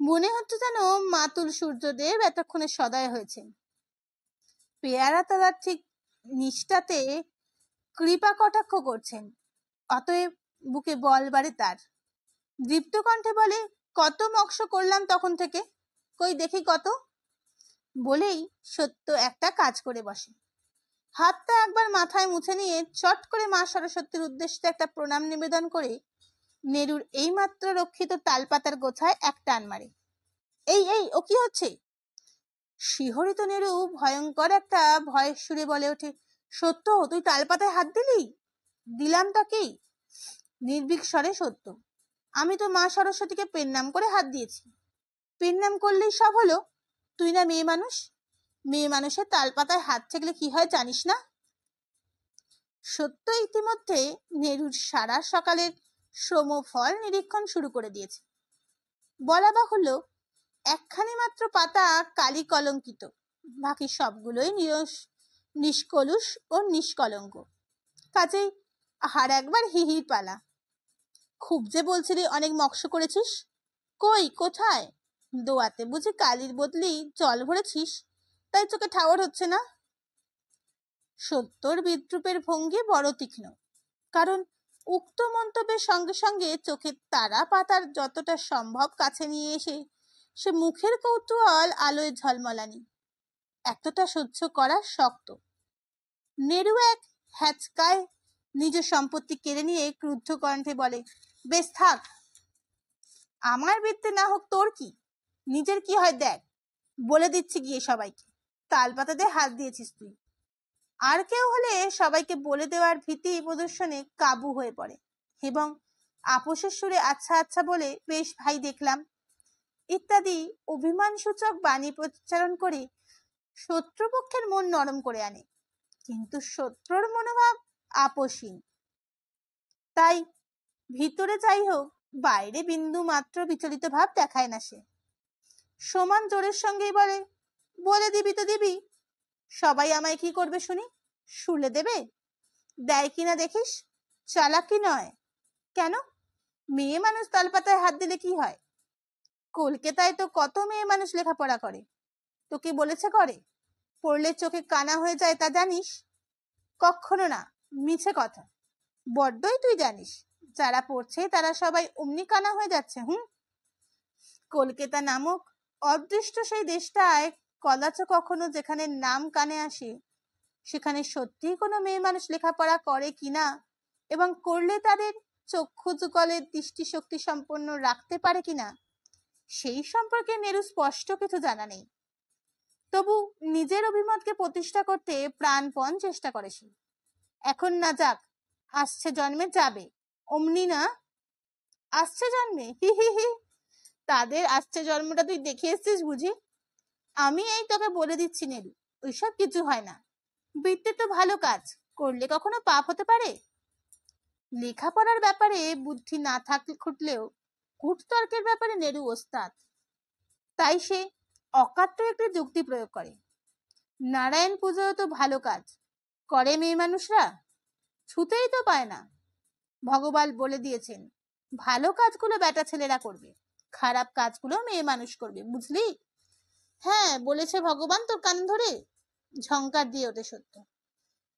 মনে হচ্ছে যেন মাতুল সূর্যদেব এতক্ষণে সদয় হয়েছেন। পেয়ারা তলার ঠিক নিচটাতে কৃপা কটাক্ষ করছেন, অতএব বুকে বল বাড়ে তার। দীপ্ত কণ্ঠে বলে, কত মক্ষ করলাম তখন থেকে, কই দেখি কত। বলেই সত্য একটা কাজ করে বসে। হাতটা একবার মাথায় মুছে নিয়ে চট করে মা সরস্বতীর উদ্দেশ্যে একটা প্রণাম নিবেদন করে নেরুর এইমাত্র রক্ষিত তালপাতার গোছায় এক টান মারে। এই এই, ও কি হচ্ছে? শিহরিত নেরু ভয়ঙ্কর একটা ভয়ের সুরে বলে ওঠে, সত্য, তুই তালপাতায় হাত দিলি? দিলাম তাকেই, নির্ভীক স্বরে সত্য। আমি তো মা সরস্বতীকে পেন্নাম করে হাত দিয়েছি। পেন্নাম করলেই সব হলো? তুই না মেয়ে মানুষ, মেয়ে মানুষের তালপাতায় হাত ঠেকলে কি হয় জানিস না? সত্য ইতিমধ্যে নেরুর সারা সকালের শ্রমফল নিরীক্ষণ শুরু করে দিয়েছে। বলা বাহুল্য, একখানি মাত্র পাতা কালি কলঙ্কিত, বাকি সবগুলোই নিষ্কলুষ ও নিষ্কলঙ্ক। কাজেই আর একবার হিহির পালা। খুব যে বলছিলি অনেক মক্ষ করেছিস, কই কোথায়? দোয়াতে বুঝি কালির বদলি জল ভরেছিস, তাই চোখে ঠাওর হচ্ছে না? সত্যর বিদ্রুপের ভঙ্গি বড় তীক্ষ্ণ, কারণ উক্ত মন্তব্যের সঙ্গে সঙ্গে চোখের তারা পাতার যতটা সম্ভব কাছে নিয়ে এসে সে মুখের কৌতূহল আলোয় ঝলমলানি, এতটা সহ্য করা শক্ত। নেরু এক হ্যাচকায় নিজ সম্পত্তি কেড়ে নিয়ে ক্রুদ্ধ কণ্ঠে বলে, বেশ থাক, আমার বৃত্তে না হোক তোর কি, নিজের কি হয় দেখ। বলে দিচ্ছি গিয়ে সবাইকে, তালপাতাতে হাত দিয়েছিস তুই। আর কেউ হলে সবাইকে বলে দেওয়ার ভীতি প্রদর্শনে কাবু হয়ে পড়ে এবং আপোষের সুরে আচ্ছা আচ্ছা বলে, বেশ ভাই দেখলাম ইত্যাদি অভিমানসূচক বাণী প্রচারণ করে শত্রুপক্ষের মন নরম করে আনে। কিন্তু শত্রুর মনোভাব আপোষহীন, তাই ভিতরে যাই হোক বাইরে বিন্দু মাত্র বিচলিত ভাব দেখায় না সে। সমান জোরের সঙ্গেই বলে, বলে দিবি তো দিবি, সবাই আমায় কি করবে শুনি? শুলে দেবে? দেয় কিনা দেখিস, চালাকি নয়। কেন, মেয়ে মানুষ তালপাতায় হাত দিলে কি হয়? কলকাতায় তো কত মেয়ে মানুষ লেখাপড়া করে, তোকে বলেছে করে? পড়লে চোখে কানা হয়ে যায় তা জানিস? কখনো না, মিছে কথা। বড্ডই তুই জানিস, যারা পড়ছে তারা সবাই অমনি কানা হয়ে যাচ্ছে। কলকাতা নামক অদৃষ্ট সেই দেশটায় কদাচ কখনো যেখানে নাম কানে আসে, সেখানে সত্যি কোনো মেয়ে মানুষ লেখাপড়া করে কিনা এবং করলে তাদের চক্ষু যুগলের দৃষ্টিশক্তি সম্পন্ন রাখতে পারে কিনা, সেই সম্পর্কে নেরু স্পষ্ট কিছু জানা নেই। তবু নিজের অভিমতকে প্রতিষ্ঠা করতে প্রাণপণ চেষ্টা করে সে। এখন না যাক, আসছে জন্মে যাবে। অমনি না, আসছে জন্মে? হি হি হি। তাদের আসছে জন্মটা তুই দেখে এসছিস বুঝি? আমি এই তোকে বলে দিচ্ছি নেরু, ওইসব কিছু হয় না। বৃত্তি তো ভালো কাজ করলে কখনো পাপ হতে পারে? লেখাপড়ার ব্যাপারে বুদ্ধি না খুটলেও কূটতর্কের ব্যাপারে নেরু ওস্তাদ। তাই সে অকাট্য একটি যুক্তি প্রয়োগ করে। নারায়ণ পুজোও তো ভালো কাজ করে মেয়ে মানুষরা, ছুতেই তো পায় না। ভগবান বলে দিয়েছেন ভালো কাজগুলো বেটা ছেলেরা করবে, খারাপ কাজগুলো মেয়ে মানুষ করবে, বুঝলি? হ্যাঁ বলেছে ভগবান তোর কান ধরে, ঝংকার দিয়ে ওঠে সত্য।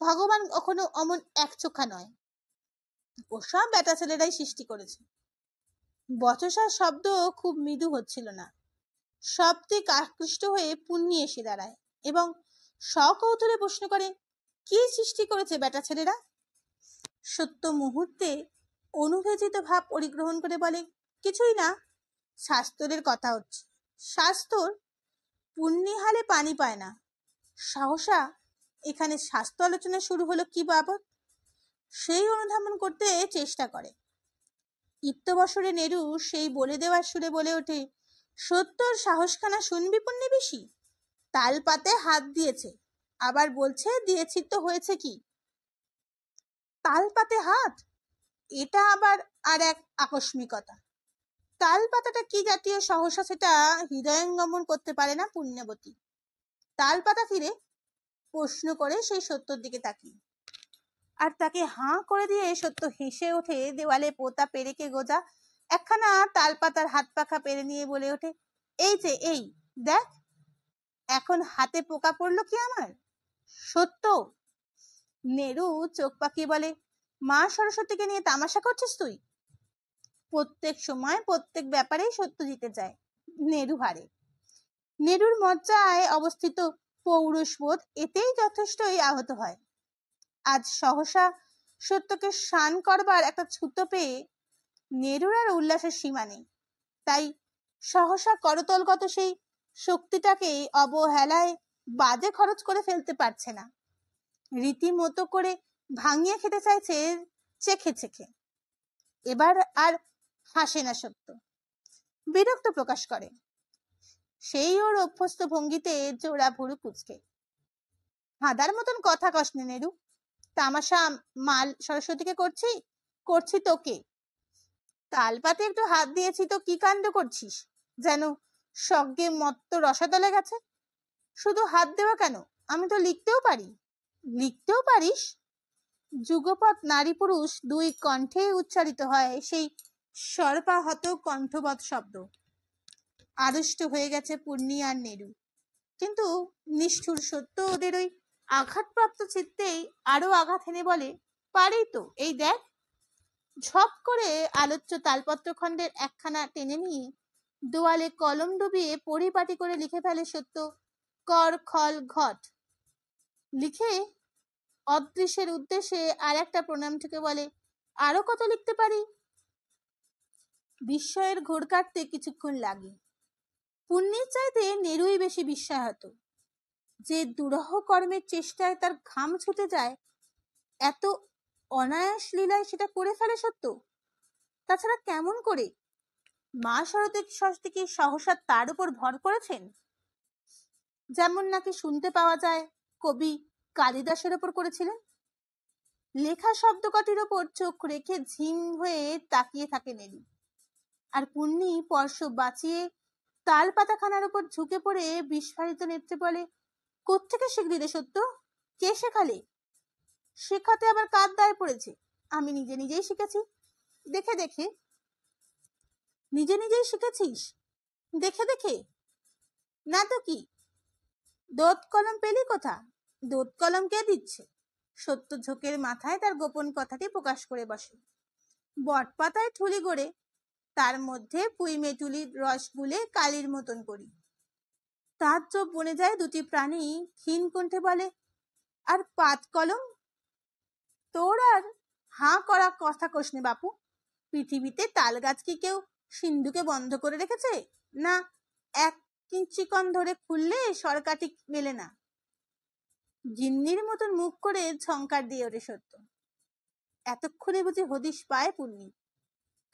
ভগবান কখনো অমন একচোখা নয়, ওসব বেটা ছেলেরাই সৃষ্টি করেছে। বচসার শব্দ খুব মৃদু হচ্ছিল না। সব দিক আকৃষ্ট হয়ে পুণ্যি এসে দাঁড়ায় এবং সকৌতূহলে প্রশ্ন করে, কি সৃষ্টি করেছে বেটা ছেলেরা? সত্য মুহূর্তে অনুভূতিত ভাব পরিগ্রহণ করে বলে, কিছুই না, শাস্ত্রের কথা হচ্ছে। শাস্ত্র পুণ্যি হালে পানি পায় না। সহসা এখানে স্বাস্থ্য আলোচনা শুরু হলো কি বাবদ, সেই অনুধাবন করতে চেষ্টা করে। ইত্যবসরে নেরু সেই বলে দেওয়ার সুরে বলে ওঠে, সত্যর সাহসখানা শুনবি পুণ্যি বেশি? তাল পাতে হাত দিয়েছে, আবার বলছে দিয়েছি তো হয়েছে কি? তাল পাতে হাত, এটা আবার আর এক আকস্মিকতা। তাল পাতাটা কি জাতীয় সহসা সেটা হৃদয়ঙ্গমন করতে পারে না পুণ্যবতী। তাল পাতা ফিরে প্রশ্ন করে সেই সত্যর দিকে তাকিয়ে, আর তাকে হাঁ করে দিয়ে সত্য হেসে ওঠে দেওয়ালে পোতা পেরেকে গোজা একখানা তাল পাতার হাত পাখা পেরে নিয়ে বলে ওঠে, এই যে এই দেখ, এখন হাতে পোকা পড়লো কি আমার? সত্য। নেরু চোখ পাকিয়ে বলে, মা সরস্বতীকে নিয়ে তামাশা করছিস তুই? প্রত্যেক সময় প্রত্যেক ব্যাপারেই সত্য জিতে যায়, নেরু হারে। নেরুর মজ্জায় অবস্থিত পৌরুষবোধ এতেই যথেষ্টই আহত হয়। আজ সহসা সত্যকে শান করবার একটা ছুতো পেয়ে নেরুর আর উল্লাসের সীমা নেই। তাই সহসা করতলগত সেই শক্তিটাকে অবহেলায় বাজে খরচ করে ফেলতে পারছে না। রীতিমতো করে ভাঙিয়ে খেতে চাইছে চেখে চেখে। এবার আর হাসে না সত্য, বিরক্ত প্রকাশ করে। সেই ওর অভ্যস্ত ভঙ্গিতে জোড়া ভুরু কুচকে, হাদার মতন কথা কসনে নেরু, তামাশা মাল সরস্বতীকে করছি তোকে। তাল পাতে একটু হাত দিয়েছি তো কি কাণ্ড করছিস, যেন সজ্ঞে মত্ত রসাতলে গেছে। শুধু হাত দেওয়া কেন, আমি তো লিখতেও পারি। লিখতেও পারিস? যুগপৎ নারী পুরুষ দুই কণ্ঠে উচ্চারিত হয় সেই সর্বাহত কণ্ঠবৎ শব্দ। আড়ষ্ট হয়ে গেছে পুণ্যি আর নেরু, কিন্তু নিষ্ঠুর সত্য ওদের ওই আঘাতপ্রাপ্ত চিত্তেই আরো আঘাত এনে বলে, পারি তো, এই দেখ। ঝপ করে আলোচ্য তালপত্র খণ্ডের একখানা টেনে নিয়ে দেওয়ালে কলম ডুবিয়ে পরিপাটি করে লিখে ফেলে সত্য, কর খল ঘট। লিখে অদৃশ্যের উদ্দেশ্যে আর একটা প্রণাম ঠুকে বলে, আরো কত লিখতে পারি? বিস্ময়ের ঘোর কাটতে কিছুক্ষণ লাগে। পুণ্যের চাইতে নেরুই বেশি বিস্ময়াহত। যে দুরহ কর্মের চেষ্টায় তার ঘাম ছুটে যায়, এত অনায়াস লীলায় সেটা করে ফেলে সত্য। তাছাড়া কেমন করে? মা সরস্বতী কি সহসা তার উপর ভর করেছেন? যেমন নাকি শুনতে পাওয়া যায় কবি কালিদাসের ওপর করেছিলেন। লেখা শব্দ কটির ওপর চোখ রেখে ঝিম হয়ে তাকিয়ে থাকে নেরু, আর পুণ্যি স্পর্শ বাঁচিয়ে তাল পাতাখানার উপর ঝুঁকে পড়ে বিস্ফারিত নেত্রে বলে, কোত্থেকে শিখলি রে সত্য? কে শেখালে? শেখাতে আবার কার দায় পড়েছে? আমি নিজে নিজেই শিখেছি, দেখে দেখে। নিজে নিজেই শিখেছিস? দেখে দেখে না তো কি? দোত কলম পেলি কোথা? দোত কলম কে দিচ্ছে? সত্য ঝোঁকের মাথায় তার গোপন কথাটি প্রকাশ করে বসে। বটপাতায় ঠুলি গড়ে তার মধ্যে পুঁই মেটুলির রস গুলে কালির মতন করি। তার চোখ বনে যায় দুটি প্রাণী ক্ষীণ কণ্ঠে বলে, আর পাত কলম? তোর আর হাঁ করা কথা কোসনে বাপু। পৃথিবীতে তাল গাছ কি কেউ সিন্ধুকে বন্ধ করে রেখেছে? না এক চিকন ধরে খুললে সরকাটি মেলে না। গিন্নির মতন মুখ করে ঝংকার দিয়ে ওঠে সত্য। এতক্ষণে বুঝি হদিশ পায় পুন্নি।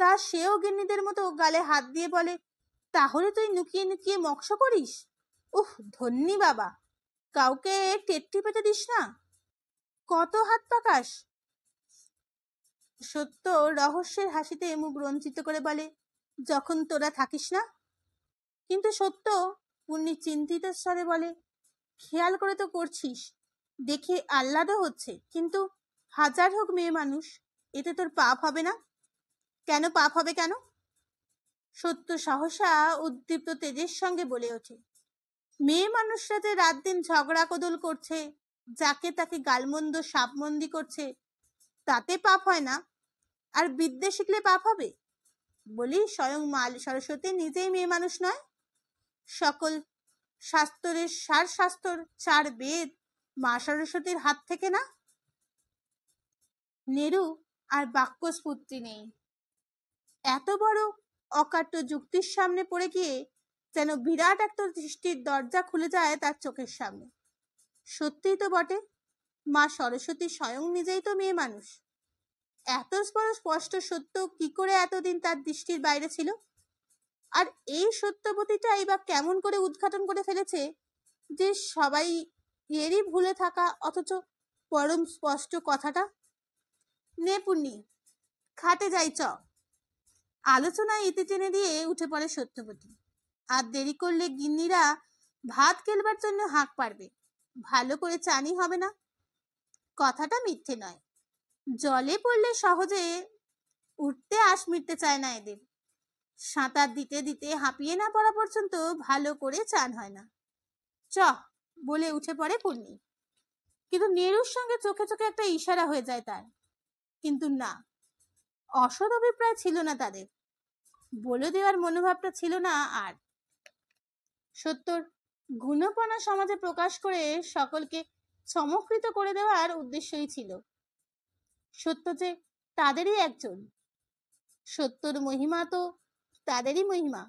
তা সেও গিন্নিদের মতো গালে হাত দিয়ে বলে, তাহলে তুই লুকিয়ে লুকিয়ে মক্স করিস? উহ, ধন্যি বাবা, কাউকে টেট্টি পেতে দিস না। কত হাত পাকাস? সত্য রহস্যের হাসিতে মুখ রঞ্জিত করে বলে, যখন তোরা থাকিস না। কিন্তু সত্য, পুন্নি চিন্তিত স্বরে বলে, খেয়াল করে তো করছিস, দেখে আহ্লাদও হচ্ছে, কিন্তু হাজার হোক মেয়ে মানুষ, এতে তোর পাপ হবে না? কেন পাপ হবে কেন? সত্য সহসা উদ্দীপ্ত তেজের সঙ্গে বলে ওঠে, মেয়ে মানুষরা যে রাত দিন ঝগড়া কোদল করছে, যাকে তাকে গালমন্দ সাপমন্দি করছে, তাতে পাপ হয় না, আর বিদ্যে শিখলে পাপ হবে? বলি, স্বয়ং মা সরস্বতী নিজেই মেয়ে মানুষ নয়? সকল শাস্ত্রের সার শাস্ত্র, 4 বেদ মা সরস্বতীর হাত থেকে না? নেরু আর বাক্যস্ফূর্তি নেই। এত বড় অকাট্য যুক্তির সামনে পড়ে গিয়ে যেন বিরাট একটা দৃষ্টির দরজা খুলে যায় তার চোখের সামনে। সত্যিই তো বটে, মা সরস্বতী স্বয়ং নিজেই তো মেয়ে মানুষ। এত বড় স্পষ্ট সত্য কি করে এতদিন তার দৃষ্টির বাইরে ছিল? আর এই সত্যবতীটাই বা কেমন করে উদ্ঘাটন করে ফেলেছে যে সবাই এরই ভুলে থাকা অথচ পরম স্পষ্ট কথাটা? নে পুন্নি, খাটে যাই চ। আলোচনায় ইতি টেনে দিয়ে উঠে পড়ে সত্যবতী। আর দেরি করলে গিন্নিরা ভাত খেলবার জন্য হাঁক পারবে, ভালো করে চানি হবে না। কথাটা মিথ্যে নয়, জলে পড়লে সহজে উঠতে আশ মিটতে চায় না এদের। সাঁতার দিতে দিতে হাঁপিয়ে না পড়া পর্যন্ত ভালো করে চান হয় না। চ বলে উঠে পড়ে পুন্নি। কিন্তু নেরুর সঙ্গে চোখে চোখে একটা ইশারা হয়ে যায় তার। কিন্তু না, অসৎ অভিপ্রায় ছিল না তাদের, বলে দেওয়ার মনোভাবটা ছিল না। আর সত্যর গুণপনা সমাজে প্রকাশ করে সকলকে সমকৃত করে দেওয়ার উদ্দেশ্যই ছিল। সত্য যে তাদেরই একজন, সত্যর মহিমা তো তাদেরই মহিমা।